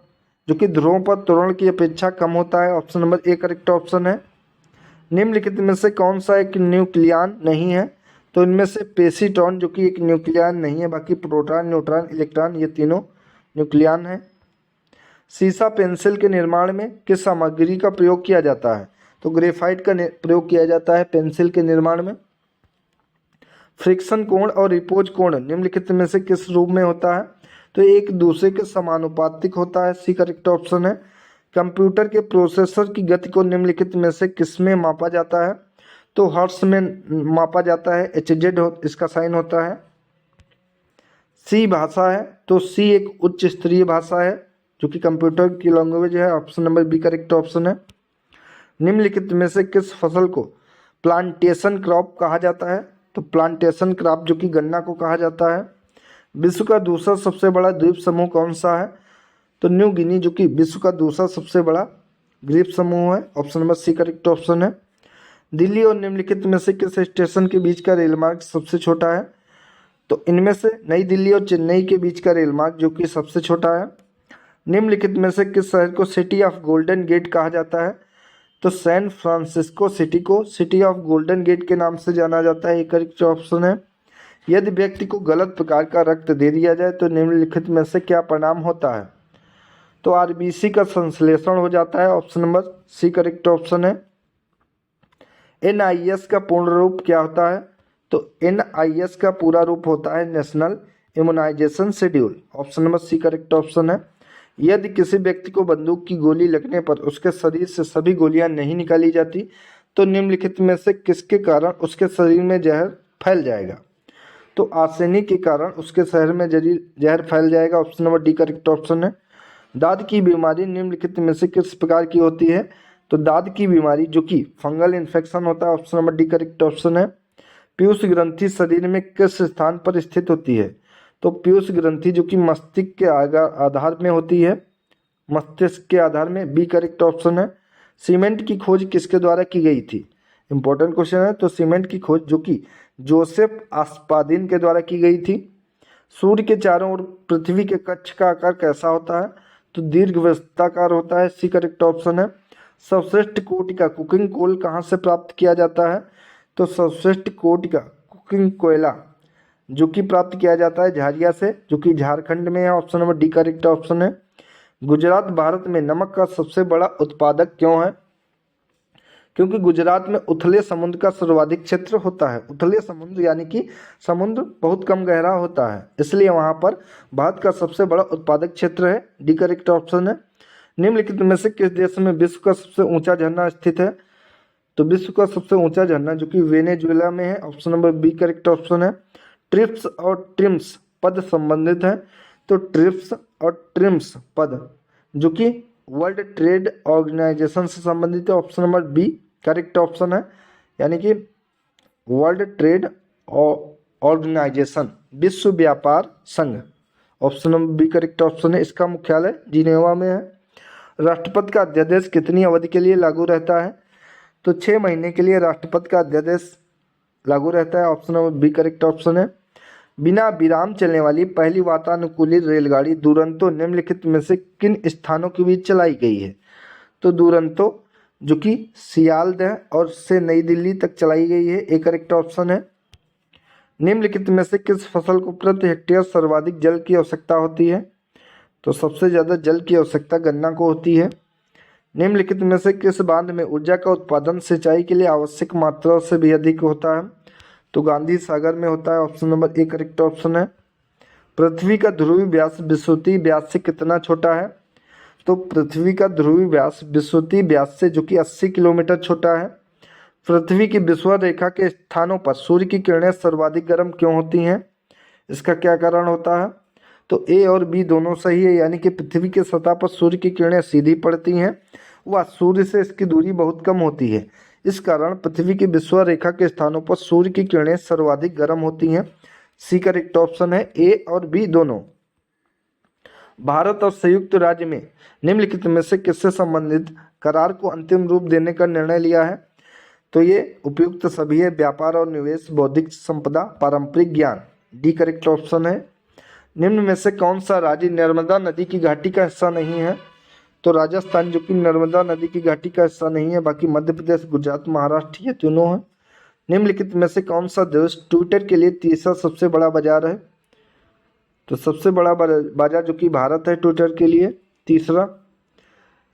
जो कि ध्रुवों पर त्वरण की अपेक्षा कम होता है। Option number A correct option है। निम्नलिखित में से कौन सा एक न्यूक्लियन नहीं है? तो इनमें से पेसिट्रॉन जो कि एक न्यूक्लियन नहीं है, बाकी प्रोटॉन, न्यूट्रॉन, इलेक्ट्रॉन ये तीनों न्यूक्लियन हैं। सीसा पेंसिल के निर्माण में किस सामग्री का प्रयोग किया जाता है? तो ग्रेफाइट का प्रयोग किया जाता है पेंसिल के निर्माण में। फ्रिक्शन कोण और रिपोज कोण निम्नलिखित में से किस रूप में होता है? तो एक दूसरे के समानुपातिक होता है। सी करेक्ट ऑप्शन है। कंप्यूटर के प्रोसेसर की गति को निम्नलिखित में से किस में मापा जाता है? तो हर्ट्ज में मापा जाता है। HZ इसका साइन होता है। सी भाषा है तो सी एक उच्च स्तरीय भाषा है जो कि कंप्यूटर की लैंग्वेज है। Option number B correct option है। निम्नलिखित में से किस फसल को प्लांटेशन क्रॉप कहा जाता है? तो प्लांटेशन क्रॉप जो कि गन्ना को कहा जाता है। विश्व का दूसरा सबसे बड़ा द्वीप समूह कौन सा है? तो न्यू गिनी जो कि विश्व का दूसरा सबसे बड़ा द्वीप समूह है। Option number C correct option है। दिल्ली और निम्नलिखित में से किस स्टेशन के बीच का रेलमार्ग सबसे छोटा है? तो इनमें से नई दिल्ली और चेन्नई के बीच का रेलमार्ग जो कि सबसे छोटा है। निम्नलिखित में से किस शहर को सिटी ऑफ गोल्डन गेट कहा जाता है? तो सैन फ्रांसिस्को सिटी को सिटी ऑफ गोल्डन गेट के नाम से जाना जाता है। एक करेक्ट ऑप्शन है। यदि व्यक्ति को गलत प्रकार का रक्त दे दिया जाए तो निम्नलिखित में से क्या परिणाम होता है? तो आरबीसी का संश्लेषण हो जाता है, option number C correct option है। एनआईएस का पूर्ण रूप क्या होता है? तो एनआईएस का पूरा रूप होता है national immunization schedule, option number C correct option है। यदि किसी व्यक्ति को बंदूक की गोली लगने पर उसके शरीर से सभी गोलियां नहीं निकाली जाती तो निम्नलिखित में से किसके कारण उसके शरीर में जहर फैल जाएगा? तो आर्सेनिक के कारण उसके शहर में जहर फैल जाएगा, option number D correct option है। दाद की बीमारी निम्नलिखित में से किस प्रकार की होती है? तो दाद की बीमारी जो कि फंगल इन्फेक्शन होता है, option number D correct option है। पीयूष ग्रंथि शरीर में किस स्थान पर स्थित होती है? तो पीयूष ग्रंथि जो कि मस्तिष्क के आधार में होती है, मस्तिष्क के आधार में, बी करेक्ट ऑप्शन है। सीमेंट की खोज किसके द्वारा की गई थी? इंपॉर्टेंट क्वेश्चन है। तो सीमेंट की खोज जो कि जोसेफ आस्पादिन के द्वारा की गई थी। सूर्य के चारों ओर पृथ्वी के कक्ष का आकार कैसा होता है? तो दीर्घवृत्ताकार होता है, सी करेक्ट ऑप्शन है। सर्वश्रेष्ठ कोटि का कुकिंग कोल कहाँ से प्राप्त किया जाता है? तो सर्वश्रेष्ठ कोटि का कुकिंग कोयला जो कि प्राप्त किया जाता है झारिया से, जो कि झारखंड में है, option number D correct option है। गुजरात भारत में नमक का सबसे बड़ा उत्पादक क्यों है? क्योंकि गुजरात में उथले समुद्र का सर्वाधिक क्षेत्र होता है। उथले समुद्र यानी कि समुद्र बहुत कम गहरा होता है, इसलिए वहाँ पर भारत का सबसे बड़ा उत्पादक क्षेत्र है, डी करेक्ट ऑप्शन है। निम्नलिखित में से किस देश में विश्व का सबसे ऊंचा झरना स्थित है? तो विश्व का सबसे ऊंचा झरना जो कि वेनेजुएला में है, option number B correct option है। ट्रिप्स और ट्रिम्स पद संबंधित है। तो ट्रिप्स और ट्रिम्स पद जो कि वर्ल्ड ट्रेड ऑर्गेनाइजेशन से संबंधित है, option number B correct option है। यानी कि वर्ल्ड ट्रेड ऑर्गेनाइजेशन, विश्व व्यापार संघ, option number B correct option है। इसका मुख्यालय जिनेवा में है। राष्ट्रपति का अध्यादेश कितनी अवधि के लिए लागू रहता है? तो 6 महीने के लिए राष्ट्रपति का अध्यादेश लागू रहता है, option number B correct option है। बिना विराम चलने वाली पहली वातानुकूलित रेलगाड़ी दुरंतो निम्नलिखित में से किन स्थानों के बीच चलाई गई है? तो दुरंतो जो कि सियालदह और से नई दिल्ली तक चलाई गई है, ए करेक्ट ऑप्शन है। निम्नलिखित में से किस फसल को प्रति हेक्टेयर सर्वाधिक जल की आवश्यकता होती है? तो सबसे ज़्यादा जल की आवश्यकता गन्ना को होती है। निम्नलिखित में से किस बांध में ऊर्जा का उत्पादन सिंचाई के लिए आवश्यक मात्रा से भी अधिक होता है? तो गांधी सागर में होता है, option number A correct option है। पृथ्वी का ध्रुवीय व्यास विषुवतीय व्यास से कितना छोटा है? तो पृथ्वी का ध्रुवीय व्यास विषुवतीय व्यास से जो कि 80 किलोमीटर छोटा है। पृथ्वी की विषुवत रेखा के स्थानों पर सूर्य की किरणें सर्वाधिक गर्म क्यों होती हैं? इसका क्या कारण होता है? तो ए और बी दोनों सही है, यानी कि पृथ्वी के सतह पर सूर्य की किरणें सीधी पड़ती हैं व सूर्य से इसकी दूरी बहुत कम होती है। इस कारण पृथ्वी की विषुवत रेखा के स्थानों पर सूर्य की किरणें सर्वाधिक गर्म होती हैं। सी करेक्ट ऑप्शन है, ए और बी दोनों। भारत और संयुक्त राज्य में निम्नलिखित में से किससे संबंधित करार को अंतिम रूप देने का निर्णय लिया है? तो ये उपयुक्त सभी है, व्यापार और निवेश, बौद्धिक संपदा, पारंपरिक ज्ञान, डी करेक्ट ऑप्शन है। निम्न में से कौन सा राज्य नर्मदा नदी की घाटी का हिस्सा नहीं है? तो राजस्थान जो कि नर्मदा नदी की घाटी का हिस्सा नहीं है, बाकी मध्य प्रदेश, गुजरात, महाराष्ट्र ये तीनों हैं। निम्नलिखित में से कौन सा देश ट्विटर के लिए तीसरा सबसे बड़ा बाजार है? तो सबसे बड़ा बाजार जो कि भारत है ट्विटर के लिए, तीसरा।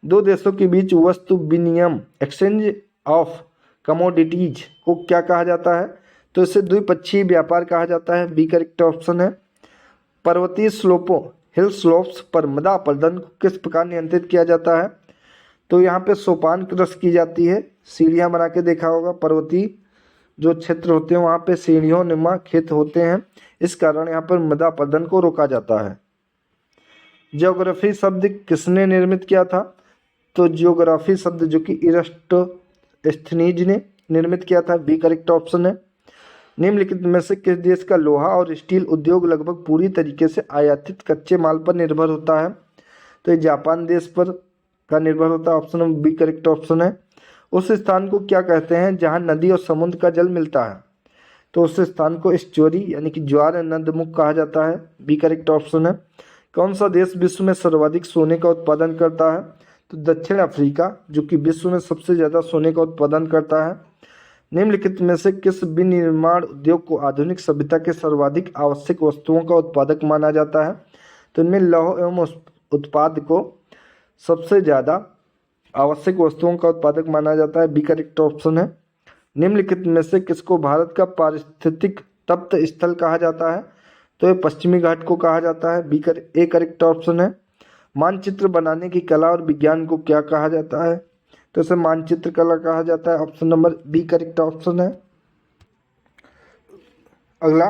दो देशों के बीच वस्तु विनिमय एक्सचेंज ऑफ कमोडिटीज को क्या कहा जाता है? तो इसे द्विपक्षीय व्यापार कहा जाता है, बी करेक्ट ऑप्शन है। पर्वतीय स्लोपों हिल स्लोप्स पर मृदा अपरदन को किस प्रकार नियंत्रित किया जाता है? तो यहाँ पे सोपान कृषि की जाती है, सीढ़ियाँ बना के देखा होगा। पर्वतीय जो क्षेत्र होते हैं वहाँ पे सीढ़ियों नुमा खेत होते हैं, इस कारण यहाँ पर मृदा अपरदन को रोका जाता है। ज्योग्राफी शब्द किसने निर्मित किया था? तो ज्योग्राफी शब्द जो कि इरास्टोस्थेनीज ने निर्मित किया था, बी करेक्ट ऑप्शन है। निम्नलिखित में से किस देश का लोहा और स्टील उद्योग लगभग पूरी तरीके से आयातित कच्चे माल पर निर्भर होता है? तो ये जापान देश पर का निर्भर होता है, option number B correct option है। उस स्थान को क्या कहते हैं जहां नदी और समुद्र का जल मिलता है? तो उस स्थान को एस्चुअरी यानी कि ज्वार नदमुख कहा जाता है, बी करेक्ट ऑप्शन है। कौन सा देश विश्व में सर्वाधिक सोने का उत्पादन करता है? तो दक्षिण अफ्रीका जो कि विश्व में सबसे ज़्यादा सोने का उत्पादन करता है। निम्नलिखित में से किस विनिर्माण उद्योग को आधुनिक सभ्यता के सर्वाधिक आवश्यक वस्तुओं का उत्पादक माना जाता है? तो इनमें लौह एवं उत्पाद को सबसे ज़्यादा आवश्यक वस्तुओं का उत्पादक माना जाता है? बी करेक्ट ऑप्शन है। निम्नलिखित में से किसको भारत का पारिस्थितिक तप्त स्थल कहा जाता है? तो ये पश्चिमी घाट को कहा जाता है। ए करेक्ट ऑप्शन है। मानचित्र बनाने की कला और विज्ञान को क्या कहा जाता है? तो इसे मानचित्र कला कहा जाता है। Option number B correct option है। अगला,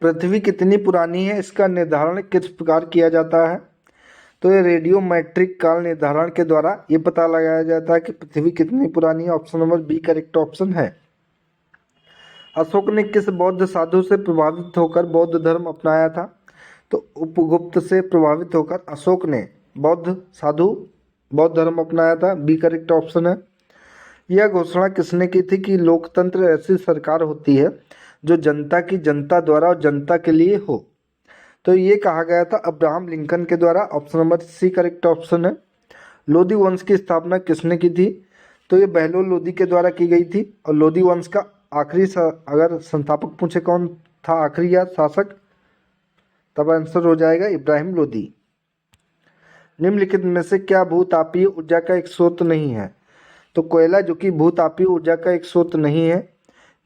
पृथ्वी कितनी पुरानी है इसका निर्धारण किस प्रकार किया जाता है? तो ये रेडियोमेट्रिक काल निर्धारण के द्वारा ये पता लगाया जाता है कि पृथ्वी कितनी पुरानी है। Option number B correct option है। अशोक ने किस बौद्ध साधु से प्रभावित होकर बौद्ध धर्म अपनाया था? तो उपगुप्त से प्रभावित होकर अशोक ने बौद्ध धर्म अपनाया था। बी करेक्ट ऑप्शन है। यह घोषणा किसने की थी कि लोकतंत्र ऐसी सरकार होती है जो जनता की जनता द्वारा और जनता के लिए हो? तो ये कहा गया था अब्राहम लिंकन के द्वारा। Option number C correct option है। लोधी वंश की स्थापना किसने की थी? तो ये बहलोल लोधी के द्वारा की गई थी। और लोधी वंश का आखिरी अगर संस्थापक पूछे कौन था आखिरी या शासक, तब आंसर हो जाएगा इब्राहिम लोधी। निम्नलिखित में से क्या भूतापीय ऊर्जा का एक स्रोत नहीं है? तो कोयला जो कि भूतापीय ऊर्जा का एक स्रोत नहीं है।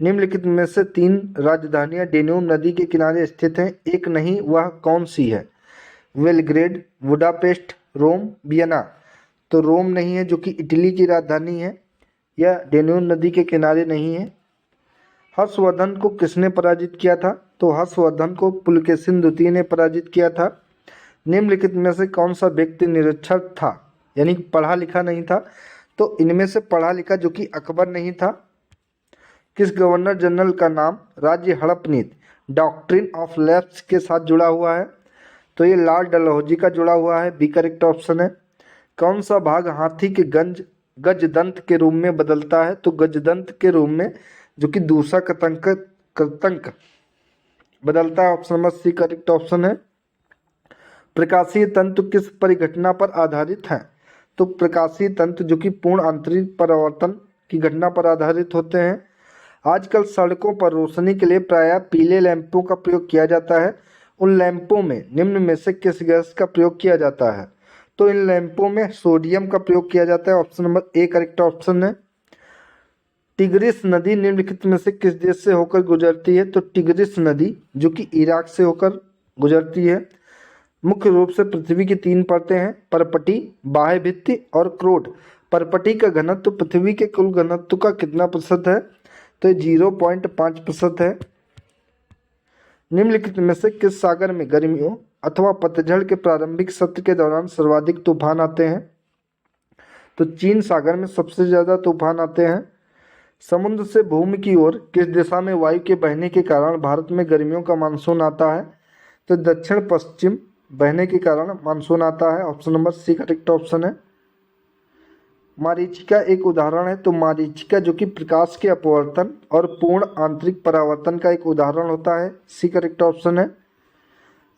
निम्नलिखित में से 3 राजधानियां डेन्यूब नदी के किनारे स्थित हैं, एक नहीं, वह कौन सी है? बेलग्रेड, बुडापेस्ट, रोम, वियना। तो रोम नहीं है जो कि इटली की राजधानी है, यह डेन्यूब नदी के किनारे नहीं है। हर्षवर्धन को किसने पराजित किया था? तो हर्षवर्धन को पुलकेशिन द्वितीय ने पराजित किया था। निम्नलिखित में से कौन सा व्यक्ति निरक्षर था, यानी पढ़ा लिखा नहीं था? तो इनमें से पढ़ा लिखा जो कि अकबर नहीं था। किस गवर्नर जनरल का नाम राज्य हड़प नीति डॉक्ट्रिन ऑफ लैप्स के साथ जुड़ा हुआ है? तो ये लॉर्ड डलहौजी का जुड़ा हुआ है। बी करेक्ट ऑप्शन है। कौन सा भाग हाथी के गजदंत के रूप में बदलता है? तो गजदंत के रूप में जो कि दूसरा कृतंक बदलता है। Option number C correct option है। प्रकाशीय तंतु किस परिघटना पर आधारित है? तो प्रकाशीय तंतु जो कि पूर्ण आंतरिक परावर्तन की घटना पर आधारित होते हैं। आजकल सड़कों पर रोशनी के लिए प्रायः पीले लैंपों का प्रयोग किया जाता है। उन लैंपों में निम्न में से किस गैस का प्रयोग किया जाता है? तो इन लैंपों में सोडियम का प्रयोग किया जाता है। Option number A correct option है। टिग्रिस नदी निम्नलिखित में से किस देश से होकर गुजरती है? तो टिग्रिस नदी जो कि इराक से होकर गुजरती है। मुख्य रूप से पृथ्वी की 3 परतें हैं, परपटी, बाह्य भित्ति और क्रोट। परपटी का घनत्व पृथ्वी के कुल घनत्व का कितना प्रतिशत है? तो 0.5% है। निम्नलिखित में से किस सागर में गर्मियों अथवा पतझड़ के प्रारंभिक सत्र के दौरान सर्वाधिक तूफान आते हैं? तो चीन सागर में सबसे ज़्यादा तूफान आते हैं। समुद्र से भूमि की ओर किस दिशा में वायु के बहने के कारण भारत में गर्मियों का मानसून आता है? तो दक्षिण पश्चिम बहने के कारण मानसून आता है। Option number C correct option है। मारीचिका एक उदाहरण है। तो मारीचिका जो कि प्रकाश के अपवर्तन और पूर्ण आंतरिक परावर्तन का एक उदाहरण होता है। सी करेक्ट ऑप्शन है।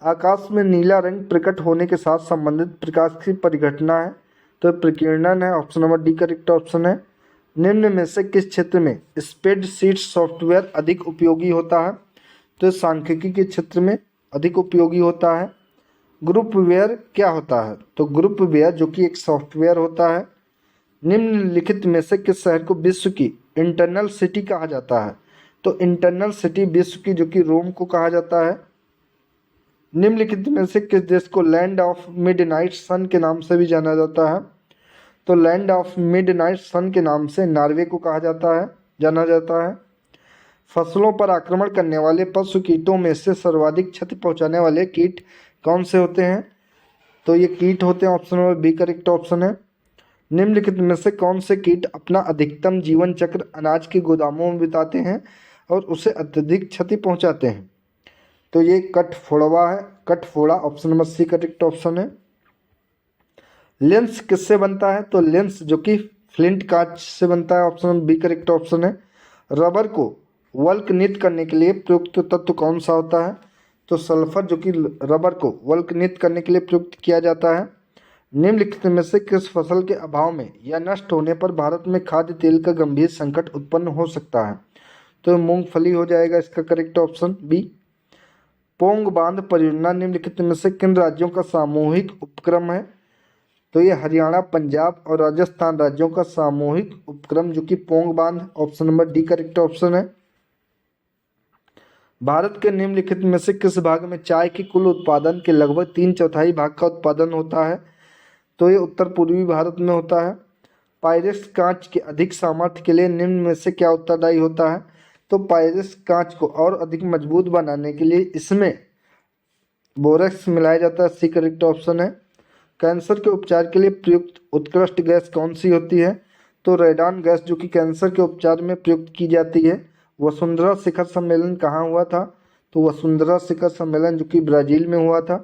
आकाश में नीला रंग प्रकट होने के साथ संबंधित प्रकाश की परिघटना है, तो प्रकीर्णन है। Option number D correct option है। निम्न में से किस क्षेत्र में स्प्रेडशीट सॉफ्टवेयर अधिक उपयोगी होता है? तो सांख्यिकी के क्षेत्र में अधिक उपयोगी होता है। ग्रुपवेयर क्या होता है? तो ग्रुपवेयर जो कि एक सॉफ्टवेयर होता है। निम्नलिखित में से किस शहर को विश्व की इंटरनल सिटी कहा जाता है? तो इंटरनल सिटी विश्व की जो कि रोम को कहा जाता है। निम्नलिखित में से किस देश को लैंड ऑफ मिडनाइट सन के नाम से भी जाना जाता है? तो लैंड ऑफ मिडनाइट सन के नाम से नॉर्वे को जाना जाता है। फसलों पर आक्रमण करने वाले पशु कीटों में से सर्वाधिक क्षति पहुंचाने वाले कीट कौन से होते हैं? तो ये कीट होते हैं। Option number B correct option है। निम्नलिखित में से कौन से कीट अपना अधिकतम जीवन चक्र अनाज के गोदामों में बिताते हैं और उसे अत्यधिक क्षति पहुंचाते हैं? तो ये कठफोड़वा है। कठफोड़ा option number C correct option है। लेंस किससे बनता है? तो लेंस जो कि फ्लिंट कांच से बनता है। Option number B correct option है। रबर को वल्कनित करने के लिए प्रयुक्त तत्व कौन सा होता है? तो सल्फर जो कि रबर को वल्कनित करने के लिए प्रयुक्त किया जाता है। निम्नलिखित में से किस फसल के अभाव में या नष्ट होने पर भारत में खाद्य तेल का गंभीर संकट उत्पन्न हो सकता है? तो मूंगफली हो जाएगा इसका करेक्ट ऑप्शन बी। पोंग बांध परियोजना निम्नलिखित में से किन राज्यों का सामूहिक उपक्रम है? तो ये हरियाणा, पंजाब और राजस्थान राज्यों का सामूहिक उपक्रम जो कि पोंग बांध, option number D correct option है। भारत के निम्नलिखित में से किस भाग में चाय के कुल उत्पादन के लगभग 3/4 भाग का उत्पादन होता है? तो ये उत्तर पूर्वी भारत में होता है। पायरेक्स कांच के अधिक सामर्थ्य के लिए निम्न में से क्या उत्तरदायी होता है? तो पायरेक्स कांच को और अधिक मजबूत बनाने के लिए इसमें बोरेक्स मिलाया जाता है, सी करेक्ट ऑप्शन है। कैंसर के उपचार के लिए प्रयुक्त उत्कृष्ट गैस कौन सी होती है? तो रेडान गैस जो कि कैंसर के उपचार में प्रयुक्त की जाती है। वसुंधरा शिखर सम्मेलन कहाँ हुआ था? तो वसुंधरा शिखर सम्मेलन जो कि ब्राजील में हुआ था।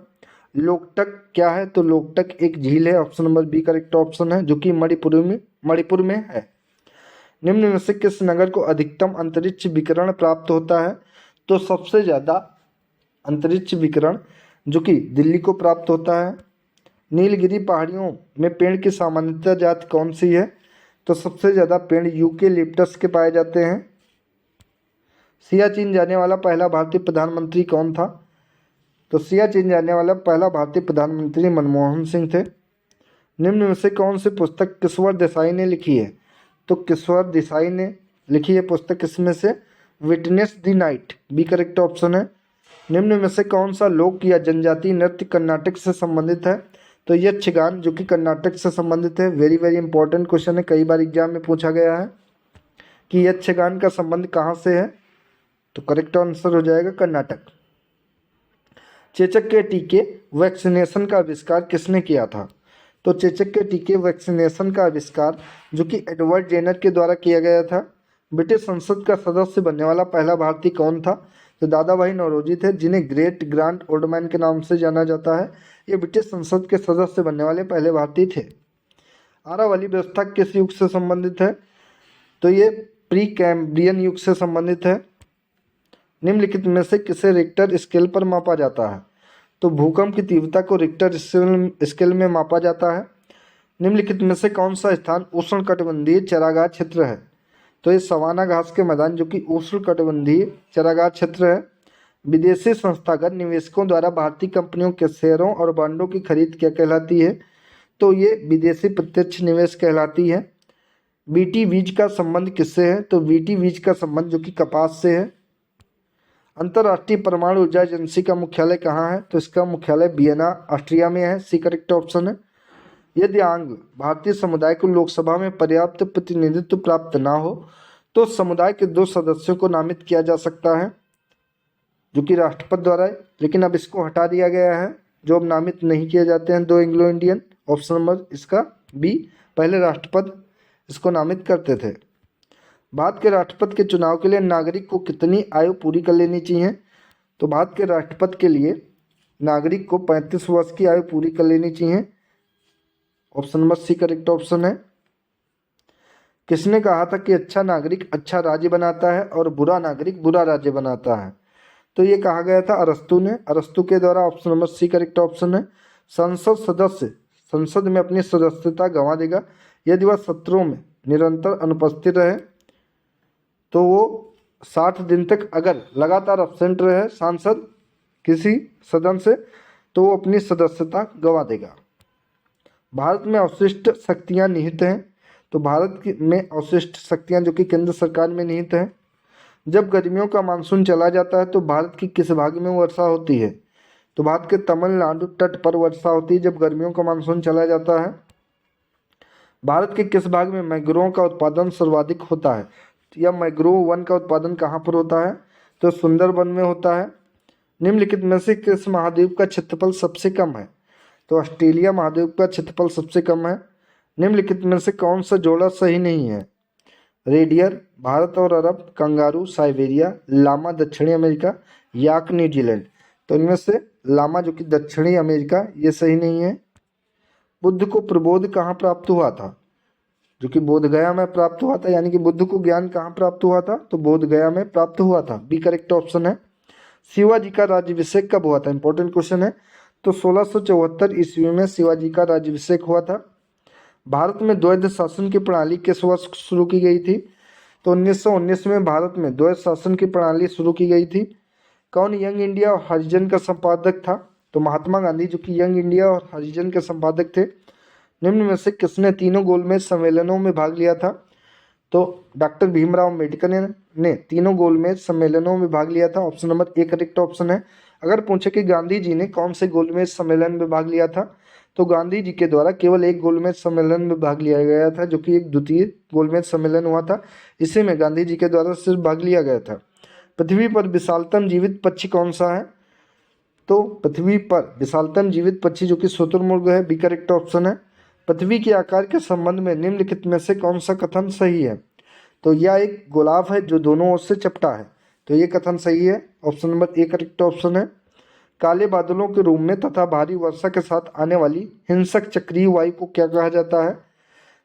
लोकटक क्या है? तो लोकटक एक झील है, option number B correct option है, जो कि मणिपुर में है। निम्न में से किस नगर को अधिकतम अंतरिक्ष विकिरण प्राप्त होता है? तो सबसे ज़्यादा अंतरिक्ष विकिरण जो कि दिल्ली को प्राप्त होता है। नीलगिरी पहाड़ियों में पेड़ की सामान्यतः जाति कौन सी है? तो सबसे ज़्यादा पेड़ यूकेलिप्टस के पाए जाते हैं। सियाचिन जाने वाला पहला भारतीय प्रधानमंत्री कौन था? तो सियाचिन जाने वाला पहला भारतीय प्रधानमंत्री मनमोहन सिंह थे। निम्न में से कौन सी पुस्तक किश्वर देसाई ने लिखी है? तो किश्वर देसाई ने लिखी है पुस्तक इसमें से witness the night, B correct option है। निम्न में से कौन सा लोक या जनजातीय नृत्य कर्नाटक से संबंधित है? तो यक्षगान जो कि कर्नाटक से संबंधित है। वेरी वेरी इंपॉर्टेंट क्वेश्चन है, कई बार एग्जाम में पूछा गया है कि यक्षगान का संबंध कहाँ से है? तो करेक्ट आंसर हो जाएगा कर्नाटक। चेचक के टीके वैक्सीनेशन का आविष्कार किसने किया था? तो चेचक के टीके वैक्सीनेशन का आविष्कार जो कि एडवर्ड जेनर के द्वारा किया गया था। ब्रिटिश संसद का सदस्य बनने वाला पहला भारतीय कौन था? तो दादा भाई नौरोजी थे, जिन्हें ग्रेट ग्रांट ओल्डमैन के नाम से जाना जाता है। ये ब्रिटिश संसद के सदस्य बनने वाले पहले भारतीय थे। आरावली व्यवस्था किस युग से संबंधित है? तो ये प्री कैम्ब्रियन युग से संबंधित है। निम्नलिखित में से किसे रिक्टर स्केल पर मापा जाता है? तो भूकंप की तीव्रता को रिक्टर स्केल में मापा जाता है। निम्नलिखित में से कौन सा स्थान उष्णकटिबंधीय चरागाह क्षेत्र है? तो ये सवाना घास के मैदान जो कि उष्णकटिबंधीय चरागाह क्षेत्र है। विदेशी संस्थागत निवेशकों द्वारा भारतीय कंपनियों के शेयरों और बॉन्डों की खरीद क्या कहलाती है? तो ये विदेशी प्रत्यक्ष निवेश कहलाती है। बीटी बीज का संबंध किससे है? तो बीटी बीज का संबंध जो कि कपास से है। अंतर्राष्ट्रीय परमाणु ऊर्जा एजेंसी का मुख्यालय कहाँ है? तो इसका मुख्यालय वियना, ऑस्ट्रिया में है, सी करेक्ट ऑप्शन है। यदि आंग्ल भारतीय समुदाय को लोकसभा में पर्याप्त प्रतिनिधित्व प्राप्त ना हो तो समुदाय के 2 सदस्यों को नामित किया जा सकता है, जो कि राष्ट्रपति द्वारा है, लेकिन अब इसको हटा दिया गया है, जो अब नामित नहीं किए जाते हैं 2 एंग्लो इंडियन, ऑप्शन नंबर इसका बी। पहले राष्ट्रपति इसको नामित करते थे। भारत के राष्ट्रपति के चुनाव के लिए नागरिक को कितनी आयु पूरी कर लेनी चाहिए? तो भारत के राष्ट्रपति के लिए नागरिक को 35 वर्ष की आयु पूरी कर लेनी चाहिए, option number C correct option है। किसने कहा था कि अच्छा नागरिक अच्छा राज्य बनाता है और बुरा नागरिक बुरा राज्य बनाता है? तो ये कहा गया था अरस्तु ने, अरस्तु के द्वारा, option number C correct option है। संसद सदस्य संसद में अपनी सदस्यता गंवा देगा यदि वह सत्रों में निरंतर अनुपस्थित रहे, तो वो 60 दिन तक अगर लगातार एब्सेंट रहे सांसद किसी सदन से, तो वो अपनी सदस्यता गंवा देगा। भारत में अवशिष्ट शक्तियाँ निहित हैं। तो भारत में अवशिष्ट शक्तियाँ जो कि केंद्र सरकार में निहित हैं। जब गर्मियों का मानसून चला जाता है तो भारत की किस भाग में वर्षा होती है? तो भारत के तमिलनाडु तट पर वर्षा होती है जब गर्मियों का मानसून चला जाता है। भारत के किस भाग में मैंग्रोव का उत्पादन सर्वाधिक होता है? या मैंग्रोव वन का उत्पादन कहाँ पर होता है? तो सुंदरबन में होता है। निम्नलिखित में से किस महाद्वीप का क्षेत्रफल सबसे कम है? तो ऑस्ट्रेलिया महाद्वीप का क्षेत्रफल सबसे कम है। निम्नलिखित में से कौन सा जोड़ा सही नहीं है? रेडियर भारत और अरब, कंगारू साइबेरिया, लामा दक्षिणी अमेरिका, याक न्यूजीलैंड। तो इनमें से लामा जो कि दक्षिणी अमेरिका, ये सही नहीं है। बुद्ध को प्रबोध कहाँ प्राप्त हुआ था? जो कि बोधगया में प्राप्त हुआ था, यानी कि बुद्ध को ज्ञान कहाँ प्राप्त हुआ था? तो बोधगया में प्राप्त हुआ था, बी करेक्ट ऑप्शन है। शिवाजी का राज्याभिषेक कब हुआ था? इंपॉर्टेंट क्वेश्चन है। तो 1674 ईस्वी में शिवाजी का राज्याभिषेक हुआ था। भारत में द्वैध शासन की प्रणाली किस वर्ष शुरू की गई थी? तो 1919 में भारत में द्वैध शासन की प्रणाली शुरू की गई थी। कौन यंग इंडिया और हरिजन का संपादक था? तो महात्मा गांधी, जो कि यंग इंडिया और हरिजन के संपादक थे। निम्न में से किसने तीनों गोलमेज सम्मेलनों में भाग लिया था? तो डॉक्टर भीमराव अम्बेडकर ने तीनों गोलमेज सम्मेलनों में भाग लिया था। Option number A correct option है। अगर पूछे कि गांधी जी ने कौन से गोलमेज सम्मेलन में भाग लिया था, तो गांधी जी के द्वारा केवल एक गोलमेज सम्मेलन में भाग लिया गया था, जो कि एक द्वितीय गोलमेज सम्मेलन हुआ था। इसी में गांधी जी के द्वारा सिर्फ भाग लिया गया था। पृथ्वी पर विशालतम जीवित पक्षी कौन सा है? तो पृथ्वी पर विशालतम जीवित पक्षी जो कि शुतुरमुर्ग है, बी करेक्ट ऑप्शन है। पृथ्वी के आकार के संबंध में निम्नलिखित में से कौन सा कथन सही है? तो यह एक गुलाब है जो दोनों ओर से चपटा है, तो ये कथन सही है। Option number A correct option है। काले बादलों के रूप में तथा भारी वर्षा के साथ आने वाली हिंसक चक्रीय वायु को क्या कहा जाता है?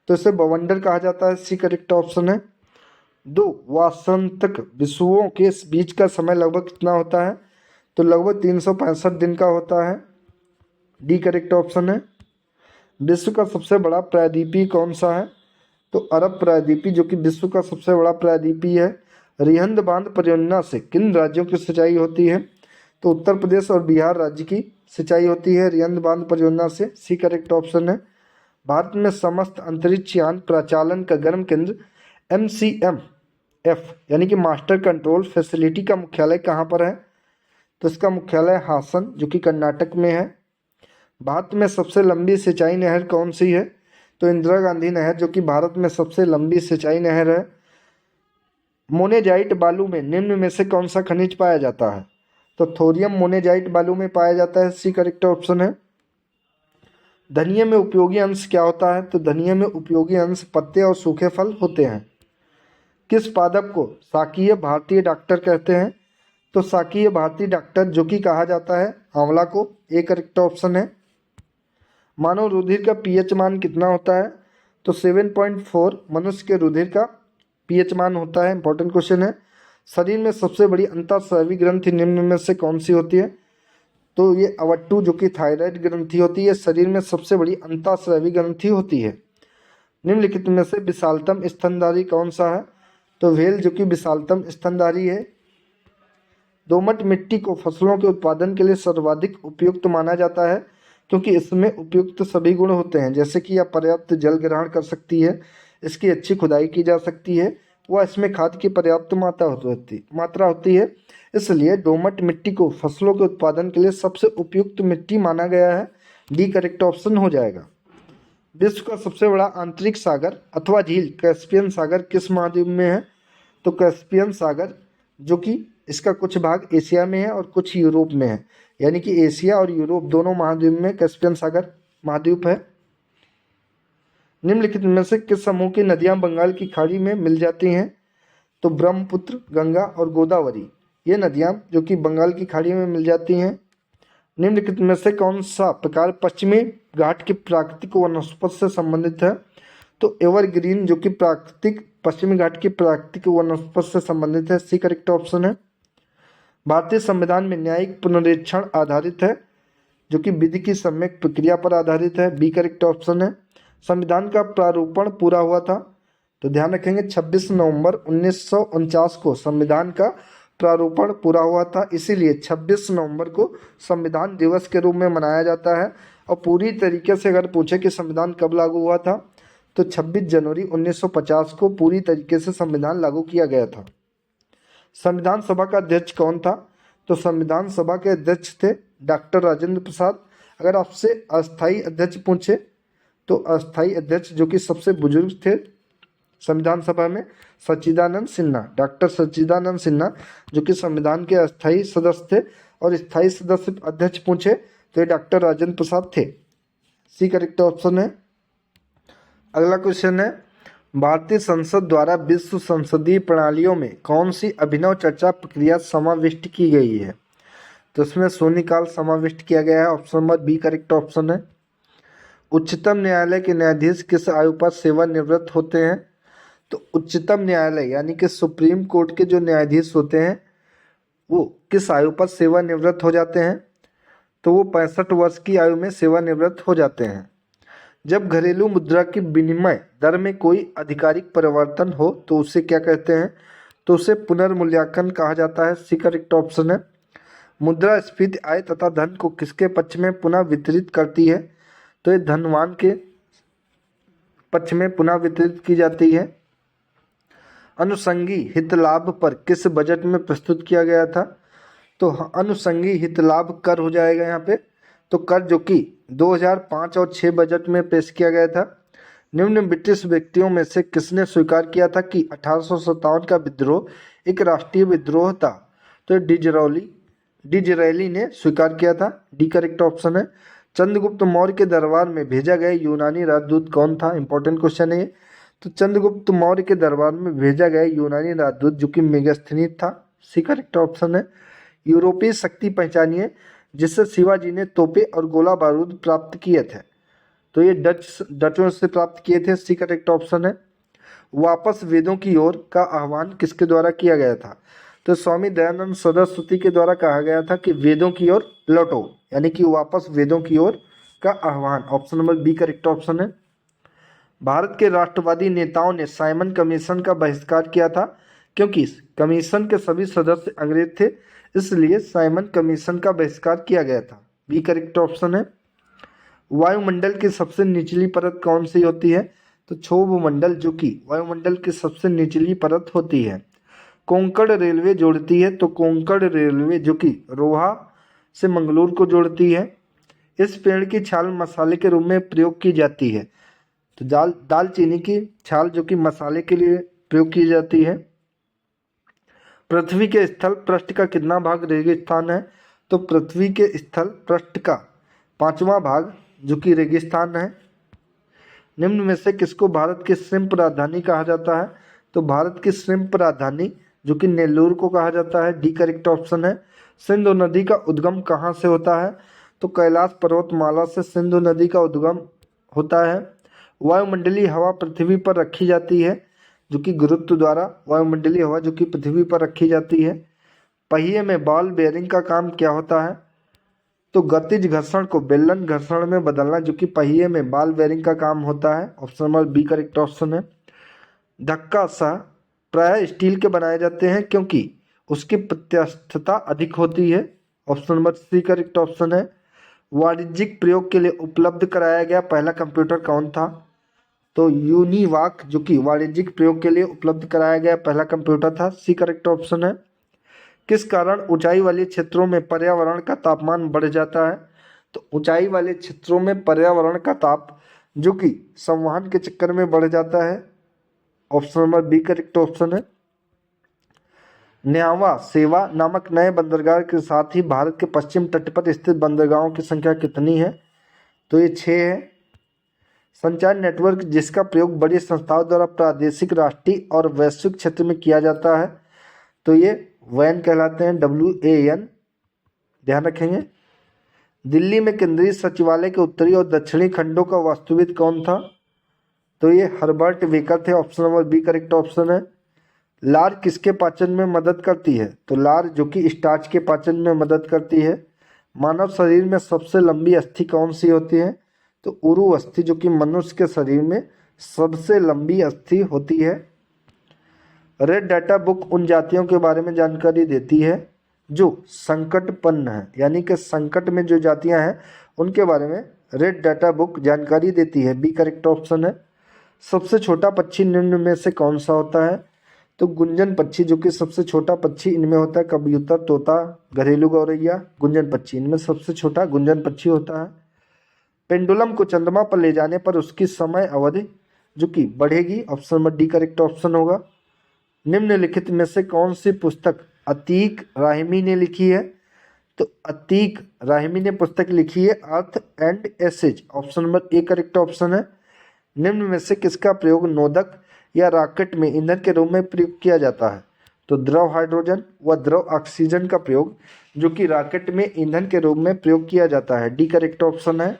तो इसे बवंडर कहा जाता है, सी करेक्ट ऑप्शन है। दो वासंतक विषुवों के बीच का समय लगभग कितना होता है? तो लगभग 365 दिन का होता है, डी करेक्ट ऑप्शन है। विश्व का सबसे बड़ा प्रायद्वीपीय कौन सा है? तो अरब प्रायद्वीपीय, जो कि विश्व का सबसे बड़ा प्रायद्वीपीय है। रिहंद बांध परियोजना से किन राज्यों की सिंचाई होती है? तो उत्तर प्रदेश और बिहार राज्य की सिंचाई होती है रिहंद बांध परियोजना से, सी करेक्ट ऑप्शन है। भारत में समस्त अंतरिक्ष यान प्रचालन का गर्म केंद्र MCMF यानी कि मास्टर कंट्रोल फैसिलिटी का मुख्यालय कहाँ पर है? तो इसका मुख्यालय हासन, जो कि कर्नाटक में है। भारत में सबसे लंबी सिंचाई नहर कौन सी है? तो इंदिरा गांधी नहर, जो कि भारत में सबसे लंबी सिंचाई नहर है। मोनेजाइट बालू में निम्न में से कौन सा खनिज पाया जाता है? तो थोरियम मोनेजाइट बालू में पाया जाता है, सी करेक्ट ऑप्शन है। धनिये में उपयोगी अंश क्या होता है? तो धनिये में उपयोगी अंश पत्ते और सूखे फल होते हैं। किस पादप को शाकीय भारतीय डॉक्टर कहते हैं? तो शाकीय भारतीय डॉक्टर जो कि कहा जाता है आंवला को, ए करेक्ट ऑप्शन है। मानव रुधिर का पीएच मान कितना होता है? तो 7.4 मनुष्य के रुधिर का पीएच मान होता है। इंपॉर्टेंट क्वेश्चन है। शरीर में सबसे बड़ी अंतःस्रावी ग्रंथि निम्न में से कौन सी होती है? तो ये अवट्टू, जो कि थायराइड ग्रंथि होती है, शरीर में सबसे बड़ी अंतःस्रावी ग्रंथि होती है। निम्नलिखित में से विशालतम स्तनधारी कौन सा है? तो व्हेल, जो कि विशालतम स्तनधारी है। दोमट मिट्टी को फसलों के उत्पादन के लिए सर्वाधिक उपयुक्त माना जाता है, क्योंकि इसमें उपयुक्त सभी गुण होते हैं, जैसे कि यह पर्याप्त जल ग्रहण कर सकती है, इसकी अच्छी खुदाई की जा सकती है, वह इसमें खाद की पर्याप्त मात्रा होती है। इसलिए दोमट मिट्टी को फसलों के उत्पादन के लिए सबसे उपयुक्त मिट्टी माना गया है, डी करेक्ट ऑप्शन हो जाएगा। विश्व का सबसे बड़ा आंतरिक सागर अथवा झील कैस्पियन सागर किस महाद्वीप में है? तो कैस्पियन सागर, जो कि इसका कुछ भाग एशिया में है और कुछ यूरोप में है, यानी कि एशिया और यूरोप दोनों महाद्वीप में कैस्पियन सागर महाद्वीप है। निम्नलिखित में से किस समूह की नदियां बंगाल की खाड़ी में मिल जाती हैं? तो ब्रह्मपुत्र, गंगा और गोदावरी, ये नदियां जो कि बंगाल की खाड़ी में मिल जाती हैं। निम्नलिखित में से कौन सा प्रकार पश्चिमी घाट की प्राकृतिक वनस्पति से संबंधित है? तो एवरग्रीन, जो कि प्राकृतिक पश्चिमी घाट की प्राकृतिक वनस्पति से संबंधित है, सी करेक्ट ऑप्शन है। भारतीय संविधान में न्यायिक पुनरीक्षण आधारित है, जो कि विधि की सम्यक प्रक्रिया पर आधारित है, बी करेक्ट ऑप्शन है। संविधान का प्रारूपण पूरा हुआ था, तो ध्यान रखेंगे 26 नवंबर 1949 को संविधान का प्रारूपण पूरा हुआ था, इसीलिए 26 नवंबर को संविधान दिवस के रूप में मनाया जाता है। और पूरी तरीके से अगर पूछे कि संविधान कब लागू हुआ था, तो 26 जनवरी 1950 को पूरी तरीके से संविधान लागू किया गया था। संविधान सभा का अध्यक्ष कौन था? तो संविधान सभा के अध्यक्ष थे डॉक्टर राजेंद्र प्रसाद। अगर आपसे अस्थायी अध्यक्ष पूछे, तो अस्थायी अध्यक्ष जो कि सबसे बुजुर्ग थे संविधान सभा में, सच्चिदानंद सिन्हा, डॉक्टर सच्चिदानंद सिन्हा, जो कि संविधान के अस्थायी सदस्य थे। और स्थायी सदस्य अध्यक्ष पूछे तो ये डॉक्टर राजेंद्र प्रसाद थे, सी करेक्ट ऑप्शन है। अगला क्वेश्चन है, भारतीय संसद द्वारा विश्व संसदीय प्रणालियों में कौन सी अभिनव चर्चा प्रक्रिया समाविष्ट की गई है? तो इसमें शून्यकाल समाविष्ट किया गया है, option number B correct option है। उच्चतम न्यायालय के न्यायाधीश किस आयु पर सेवानिवृत्त होते हैं? तो उच्चतम न्यायालय यानी कि सुप्रीम कोर्ट के जो न्यायाधीश होते हैं वो किस आयु पर सेवानिवृत्त हो जाते हैं? तो वो 65 वर्ष की आयु में सेवानिवृत्त हो जाते हैं। जब घरेलू मुद्रा की विनिमय दर में कोई आधिकारिक परिवर्तन हो तो उसे क्या कहते हैं? तो उसे पुनर्मूल्यांकन कहा जाता है, सी करेक्ट ऑप्शन है। मुद्रास्फीति आय तथा धन को किसके पक्ष में पुनः वितरित करती है? तो ये धनवान के पक्ष में पुनः वितरित की जाती है। अनुषंगी हित लाभ पर किस बजट में प्रस्तुत किया गया था? तो अनुषंगी हित लाभ कर हो जाएगा यहाँ पे। तो कर जो कि 2005 और 6 बजट में पेश किया गया था। निम्न ब्रिटिश व्यक्तियों में से किसने स्वीकार किया था कि 1857 का विद्रोह एक राष्ट्रीय विद्रोह था? तो डिजरेली ने स्वीकार किया था। डी करेक्ट ऑप्शन है। चंद्रगुप्त मौर्य के दरबार में भेजा गया यूनानी राजदूत कौन था? इंपॉर्टेंट क्वेश्चन है ये। तो चंद्रगुप्त मौर्य के दरबार में भेजा गया यूनानी राजदूत जो कि मेगास्थनीज था। सी करेक्ट ऑप्शन है। यूरोपीय शक्ति पहचानिए जिससे शिवाजी ने तोपे और गोला बारूद प्राप्त किए थे। तो ये डचों से प्राप्त किए थे। सी करेक्ट ऑप्शन है। वापस वेदों की ओर का आह्वान किसके द्वारा किया गया था? तो स्वामी दयानंद सरस्वती के द्वारा कहा गया था कि वेदों की ओर लौटो, यानी कि वापस वेदों की ओर का आह्वान। Option number B correct option है। भारत के राष्ट्रवादी नेताओं ने साइमन कमीशन का बहिष्कार किया था क्योंकि कमीशन के सभी सदस्य अंग्रेज थे, इसलिए साइमन कमीशन का बहिष्कार किया गया था। बी करेक्ट ऑप्शन है। वायुमंडल की सबसे निचली परत कौन सी होती है? तो क्षोभ मंडल जो कि वायुमंडल की सबसे निचली परत होती है। कोंकण रेलवे जोड़ती है, तो कोंकण रेलवे जो कि रोहा से मंगलूर को जोड़ती है। इस पेड़ की छाल मसाले के रूप में प्रयोग की जाती है। तो दालचीनी की छाल जो कि मसाले के लिए प्रयोग की जाती है। पृथ्वी के स्थल पृष्ठ का कितना भाग रेगिस्तान है? तो पृथ्वी के स्थल पृष्ठ का 5वां भाग जो कि रेगिस्तान है। निम्न में से किसको भारत की श्रिम्प राजधानी कहा जाता है? तो भारत की श्रिम्प राजधानी जो कि नेल्लोर को कहा जाता है। डी करेक्ट ऑप्शन है। सिंधु नदी का उद्गम कहाँ से होता है? तो कैलाश पर्वतमाला से सिंधु नदी का उद्गम होता है। वायुमंडलीय हवा पृथ्वी पर रखी जाती है जो कि गुरुत्व द्वारा वायुमंडलीय हवा जो कि पृथ्वी पर रखी जाती है। पहिए में बॉल बेयरिंग का काम क्या होता है? तो गतिज घर्षण को बेलन घर्षण में बदलना जो कि पहिए में बॉल बेयरिंग का काम होता है। Option number B correct option है। धक्का सह प्राय स्टील के बनाए जाते हैं क्योंकि उसकी प्रत्यास्थता अधिक होती है। Option number C correct option है। वाणिज्यिक प्रयोग के लिए उपलब्ध कराया गया पहला कंप्यूटर कौन था? तो यूनिवाक जो कि वाणिज्यिक प्रयोग के लिए उपलब्ध कराया गया पहला कंप्यूटर था। सी करेक्ट ऑप्शन है। किस कारण ऊंचाई वाले क्षेत्रों में पर्यावरण का तापमान बढ़ जाता है? तो ऊंचाई वाले क्षेत्रों में पर्यावरण का ताप जो कि संवहन के चक्कर में बढ़ जाता है। Option number B correct option है। न्यावा सेवा नामक नए बंदरगाह के साथ ही भारत के पश्चिम तट पर स्थित बंदरगाहों की संख्या कितनी है? तो ये 6 है। संचार नेटवर्क जिसका प्रयोग बड़ी संस्थाओं द्वारा प्रादेशिक, राष्ट्रीय और वैश्विक क्षेत्र में किया जाता है, तो ये वैन कहलाते हैं। WAN ध्यान रखेंगे। दिल्ली में केंद्रीय सचिवालय के उत्तरी और दक्षिणी खंडों का वास्तुविद कौन था? तो ये हर्बर्ट बेकर थे। Option number B correct option है। लार किसके पाचन में मदद करती है? तो लार जो कि स्टार्च के पाचन में मदद करती है। मानव शरीर में सबसे लंबी अस्थि कौन सी होती है? तो उरु अस्थि जो कि मनुष्य के शरीर में सबसे लंबी अस्थि होती है। रेड डाटा बुक उन जातियों के बारे में जानकारी देती है जो संकटपन्न है, यानी कि संकट में जो जातियां हैं उनके बारे में रेड डाटा बुक जानकारी देती है। बी करेक्ट ऑप्शन है। सबसे छोटा पक्षी निम्न में से कौन सा होता है? तो गुंजन पक्षी जो कि सबसे छोटा पक्षी इनमें होता है। कबूतर, तोता, घरेलू गौरैया, गुंजन पक्षी, इनमें सबसे छोटा गुंजन पक्षी होता है। पेंडुलम को चंद्रमा पर ले जाने पर उसकी समय अवधि जो कि बढ़ेगी। Option number D correct option होगा। निम्नलिखित में से कौन सी पुस्तक अतीक राहिमी ने लिखी है? तो अतीक राहिमी ने पुस्तक लिखी है earth and essays. Option number A correct option है। निम्न में से किसका प्रयोग नोदक या रॉकेट में ईंधन के रूप में प्रयोग किया जाता है? तो द्रव हाइड्रोजन व द्रव ऑक्सीजन का प्रयोग जो कि रॉकेट में ईंधन के रूप में प्रयोग किया जाता है। डी करेक्ट ऑप्शन है।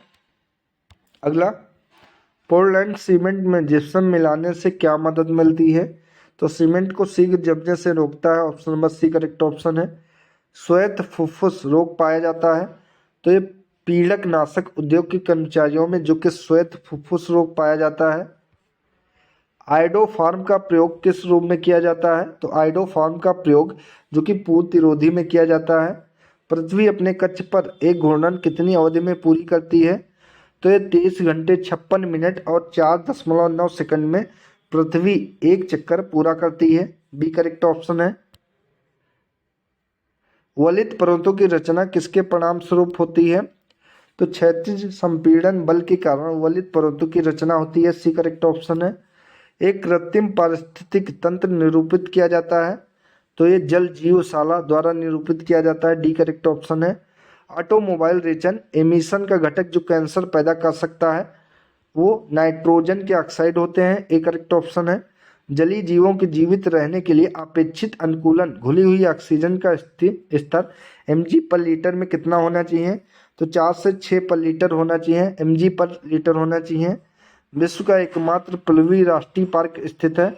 अगला, पोर्टलैंड सीमेंट में जिप्सम मिलाने से क्या मदद मिलती है? तो सीमेंट को शीघ्र जमने से रोकता है। Option number C correct option है। श्वेत फुफ्फुस रोग पाया जाता है, तो ये पीड़क नाशक उद्योग के कर्मचारियों में जो कि श्वेत फुफ्फुस रोग पाया जाता है। आइडोफार्म का प्रयोग किस रूप में किया जाता है? तो आइडोफार्म का प्रयोग जो कि प्रतिरोधी में किया जाता है। पृथ्वी अपने कक्ष पर एक घूर्णन कितनी अवधि में पूरी करती है? तो ये 23 घंटे 56 मिनट और 4.9 सेकंड में पृथ्वी एक चक्कर पूरा करती है। बी करेक्ट ऑप्शन है। वलित पर्वतों की रचना किसके परिणाम स्वरूप होती है? तो क्षैतिज संपीड़न बल के कारण वलित पर्वतों की रचना होती है। सी करेक्ट ऑप्शन है। एक कृत्रिम पारिस्थितिक तंत्र निरूपित किया जाता है, तो ये जल जीवशाला द्वारा निरूपित किया जाता है। डी करेक्ट ऑप्शन है। ऑटोमोबाइल रेचन एमिशन का घटक जो कैंसर पैदा कर सकता है वो नाइट्रोजन के ऑक्साइड होते हैं। ए करेक्ट ऑप्शन है। जलीय जीवों के जीवित रहने के लिए अपेक्षित अनुकूलन घुली हुई ऑक्सीजन का स्तर mg पर लीटर में कितना होना चाहिए? तो 4 से 6 पर लीटर होना चाहिए, mg पर लीटर होना चाहिए। विश्व का एकमात्र पृथ्वी राष्ट्रीय पार्क स्थित है,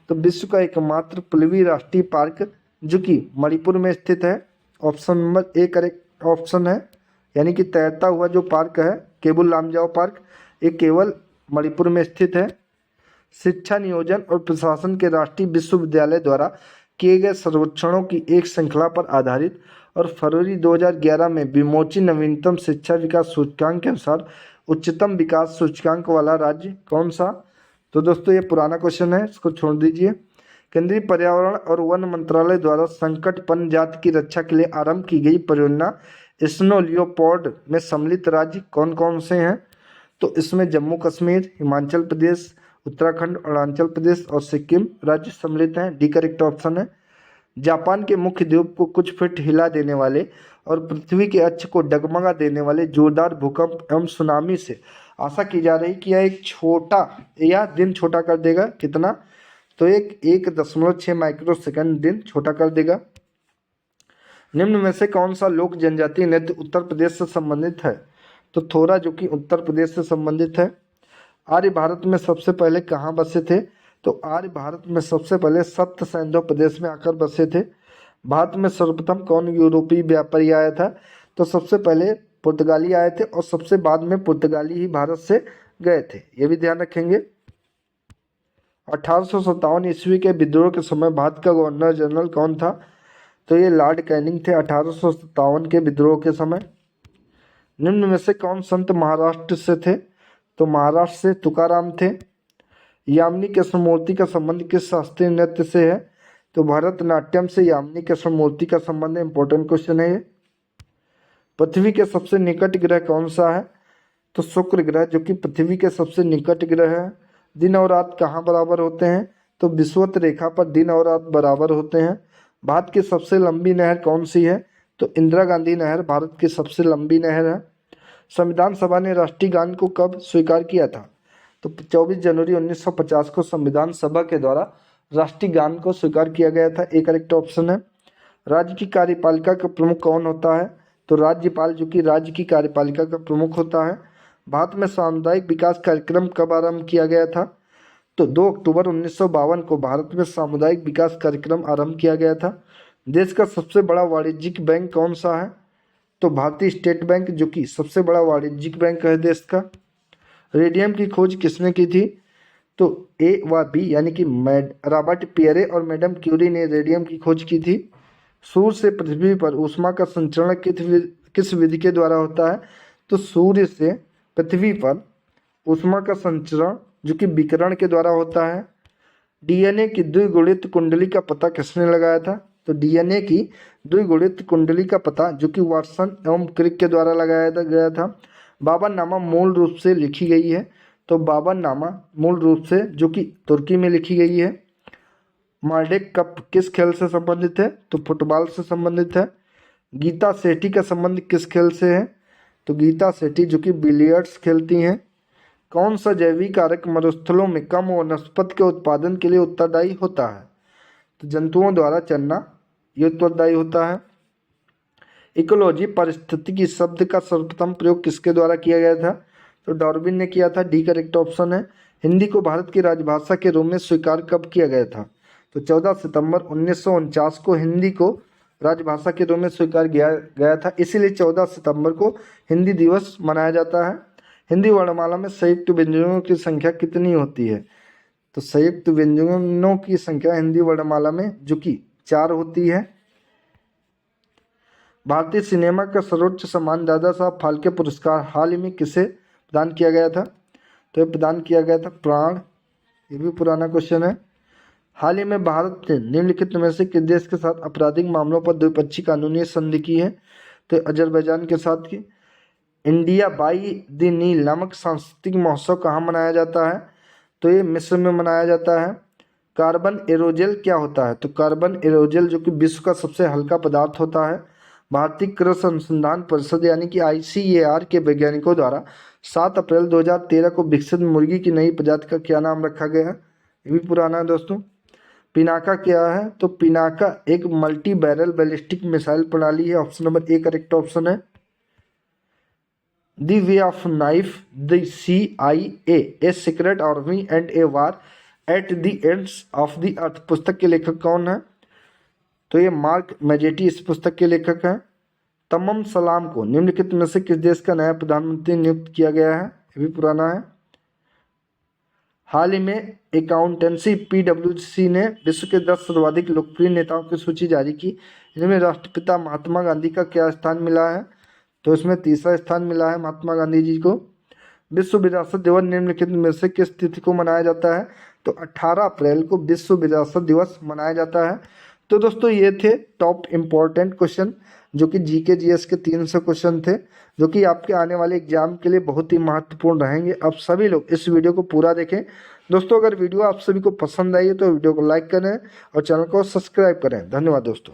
तो विश्व का एकमात्र पृथ्वी राष्ट्रीय पार्क जो कि मणिपुर में स्थित है। Option number A correct option है, यानी कि तैरता हुआ जो पार्क है केबुल लामजाओ पार्क, ये केवल मणिपुर में स्थित है। शिक्षा नियोजन और प्रशासन के राष्ट्रीय विश्वविद्यालय द्वारा किए गए सर्वेक्षणों की एक श्रृंखला पर आधारित और फरवरी 2011 में विमोचित नवीनतम शिक्षा विकास सूचकांक के अनुसार उच्चतम विकास सूचकांक वाला राज्य कौन सा? तो दोस्तों ये पुराना क्वेश्चन है, इसको छोड़ दीजिए। केंद्रीय पर्यावरण और वन मंत्रालय द्वारा संकटपन्न जाति की रक्षा के लिए आरंभ की गई परियोजना स्नो लियोपोल्ड में सम्मिलित राज्य कौन कौन से हैं? तो इसमें जम्मू कश्मीर, हिमाचल प्रदेश, उत्तराखंड, अरुणाचल प्रदेश और सिक्किम राज्य सम्मिलित हैं। डी करेक्ट ऑप्शन है। जापान के मुख्य द्वीप को कुछ फीट हिला देने वाले और पृथ्वी के अक्ष को डगमगा देने वाले जोरदार भूकंप एवं सुनामी से आशा की जा रही कि यह दिन छोटा कर देगा। कितना? तो 1.6 माइक्रोसेकंड दिन छोटा कर देगा। निम्न में से कौन सा लोक जनजातीय नृत्य उत्तर प्रदेश से संबंधित है? तो थोड़ा जो कि उत्तर प्रदेश से संबंधित है। आर्य भारत में सबसे पहले कहाँ बसे थे? तो आर्य भारत में सबसे पहले सप्त सिंधु प्रदेश में आकर बसे थे। भारत में सर्वप्रथम कौन यूरोपीय व्यापारी आया था? तो सबसे पहले पुर्तगाली आए थे और सबसे बाद में पुर्तगाली ही भारत से गए थे, ये भी ध्यान रखेंगे। 1857 ईस्वी के विद्रोह के समय भारत का गवर्नर जनरल कौन था? तो ये लॉर्ड कैनिंग थे 1857 के विद्रोह के समय। निम्न में से कौन संत महाराष्ट्र से थे? तो महाराष्ट्र से तुकाराम थे। यामिनी कृष्णमूर्ति का संबंध किस शास्त्रीय नृत्य से है? तो भरतनाट्यम से यामिनी कृष्णमूर्ति का संबंध है। इंपॉर्टेंट क्वेश्चन है ये। पृथ्वी के सबसे निकट ग्रह कौन सा है? तो शुक्र ग्रह जो कि पृथ्वी के सबसे निकट ग्रह है। दिन और रात कहाँ बराबर होते हैं? तो विषुवत रेखा पर दिन और रात बराबर होते हैं। भारत की सबसे लंबी नहर कौन सी है? तो इंदिरा गांधी नहर भारत की सबसे लंबी नहर है। संविधान सभा ने राष्ट्रीय गान को कब स्वीकार किया था? तो 24 जनवरी 1950 को संविधान सभा के द्वारा राष्ट्रीय गान को स्वीकार किया गया था। एक करेक्ट ऑप्शन है। राज्य की कार्यपालिका का प्रमुख कौन होता है? तो राज्यपाल जो कि राज्य की कार्यपालिका का प्रमुख होता है। भारत में सामुदायिक विकास कार्यक्रम कब आरंभ किया गया था? तो 2 अक्टूबर 1952 को भारत में सामुदायिक विकास कार्यक्रम आरंभ किया गया था। देश का सबसे बड़ा वाणिज्यिक बैंक कौन सा है? तो भारतीय स्टेट बैंक जो कि सबसे बड़ा वाणिज्यिक बैंक है देश का। रेडियम की खोज किसने की थी? तो ए व बी यानी कि रॉबर्ट पियरे और मैडम क्यूरी ने रेडियम की खोज की थी। सूर्य से पृथ्वी पर ऊष्मा का संचरण किस विधि के द्वारा होता है? तो सूर्य से पृथ्वी पर ऊष्मा का संचरण जो कि विकिरण के द्वारा होता है। डीएनए की द्विगुणित कुंडली का पता किसने लगाया था? तो डीएनए की द्विगुणित कुंडली का पता जो कि वाटसन एवं क्रिक के द्वारा लगाया गया था। बाबरनामा मूल रूप से लिखी गई है, तो बाबरनामा मूल रूप से जो कि तुर्की में लिखी गई है। माल्डेक कप किस खेल से संबंधित है? तो फुटबॉल से संबंधित है। गीता सेठी का संबंध किस खेल से है? तो गीता सेठी जो कि बिलियर्ड्स खेलती हैं। कौन सा जैविक कारक मरुस्थलों में कम वनस्पति के उत्पादन के लिए उत्तरदायी होता है? तो जंतुओं द्वारा चरना ये उत्तरदायी होता है। इकोलॉजी पारिस्थितिकी शब्द का सर्वप्रथम प्रयोग किसके द्वारा किया गया था? तो डार्विन ने किया था। डी करेक्ट ऑप्शन है। हिंदी को भारत की राजभाषा के रूप में स्वीकार कब किया गया था? तो 14 सितंबर 1949 को हिंदी को राजभाषा के रूप में स्वीकार किया गया था, इसीलिए 14 सितंबर को हिंदी दिवस मनाया जाता है। हिंदी वर्णमाला में संयुक्त व्यंजनों की संख्या कितनी होती है? तो संयुक्त व्यंजनों की संख्या हिंदी वर्णमाला में जो कि 4 होती है। भारतीय सिनेमा का सर्वोच्च सम्मान दादा साहब फाल्के पुरस्कार हाल ही में किसे प्रदान किया गया था? तो ये प्रदान किया गया था प्राण। ये भी पुराना क्वेश्चन है। हाल ही में भारत ने निम्नलिखित में से किस देश के साथ आपराधिक मामलों पर द्विपक्षीय कानूनी संधि की है? तो अजरबैजान के साथ की। इंडिया बाई द नील नामक सांस्कृतिक महोत्सव कहाँ मनाया जाता है? तो ये मिस्र में मनाया जाता है। कार्बन एरोजल क्या होता है? तो कार्बन एरोजल जो कि विश्व का सबसे हल्का पदार्थ होता है। भारतीय कृषि अनुसंधान परिषद यानी कि ICAR के वैज्ञानिकों द्वारा 7 अप्रैल 2013 को विकसित मुर्गी की नई प्रजाति का क्या नाम रखा गया है? ये भी पुराना है दोस्तों। पिनाका क्या है? तो पिनाका एक मल्टी बैरल बैलिस्टिक मिसाइल प्रणाली है। Option number A correct option है। द वे ऑफ नाइफ, द CIA, a secret army and a war at the ends of the earth पुस्तक के लेखक कौन है? तो ये मार्क मैजेटी इस पुस्तक के लेखक हैं। तमम सलाम को निम्नलिखित में से किस देश का नया प्रधानमंत्री नियुक्त किया गया है? ये भी पुराना है। हाल ही में अकाउंटेंसी PwC ने विश्व के 10 सर्वाधिक लोकप्रिय नेताओं की सूची जारी की। इनमें राष्ट्रपिता महात्मा गांधी का क्या स्थान मिला है? तो इसमें तीसरा स्थान मिला है महात्मा गांधी जी को। विश्व विरासत दिवस निम्नलिखित में से किस तिथि को मनाया जाता है? तो 18 अप्रैल को विश्व विरासत दिवस मनाया जाता है। तो दोस्तों ये थे टॉप इम्पोर्टेंट क्वेश्चन जो कि GK GS के 300 क्वेश्चन थे जो कि आपके आने वाले एग्जाम के लिए बहुत ही महत्वपूर्ण रहेंगे। अब सभी लोग इस वीडियो को पूरा देखें। दोस्तों अगर वीडियो आप सभी को पसंद आई है तो वीडियो को लाइक करें और चैनल को सब्सक्राइब करें। धन्यवाद दोस्तों।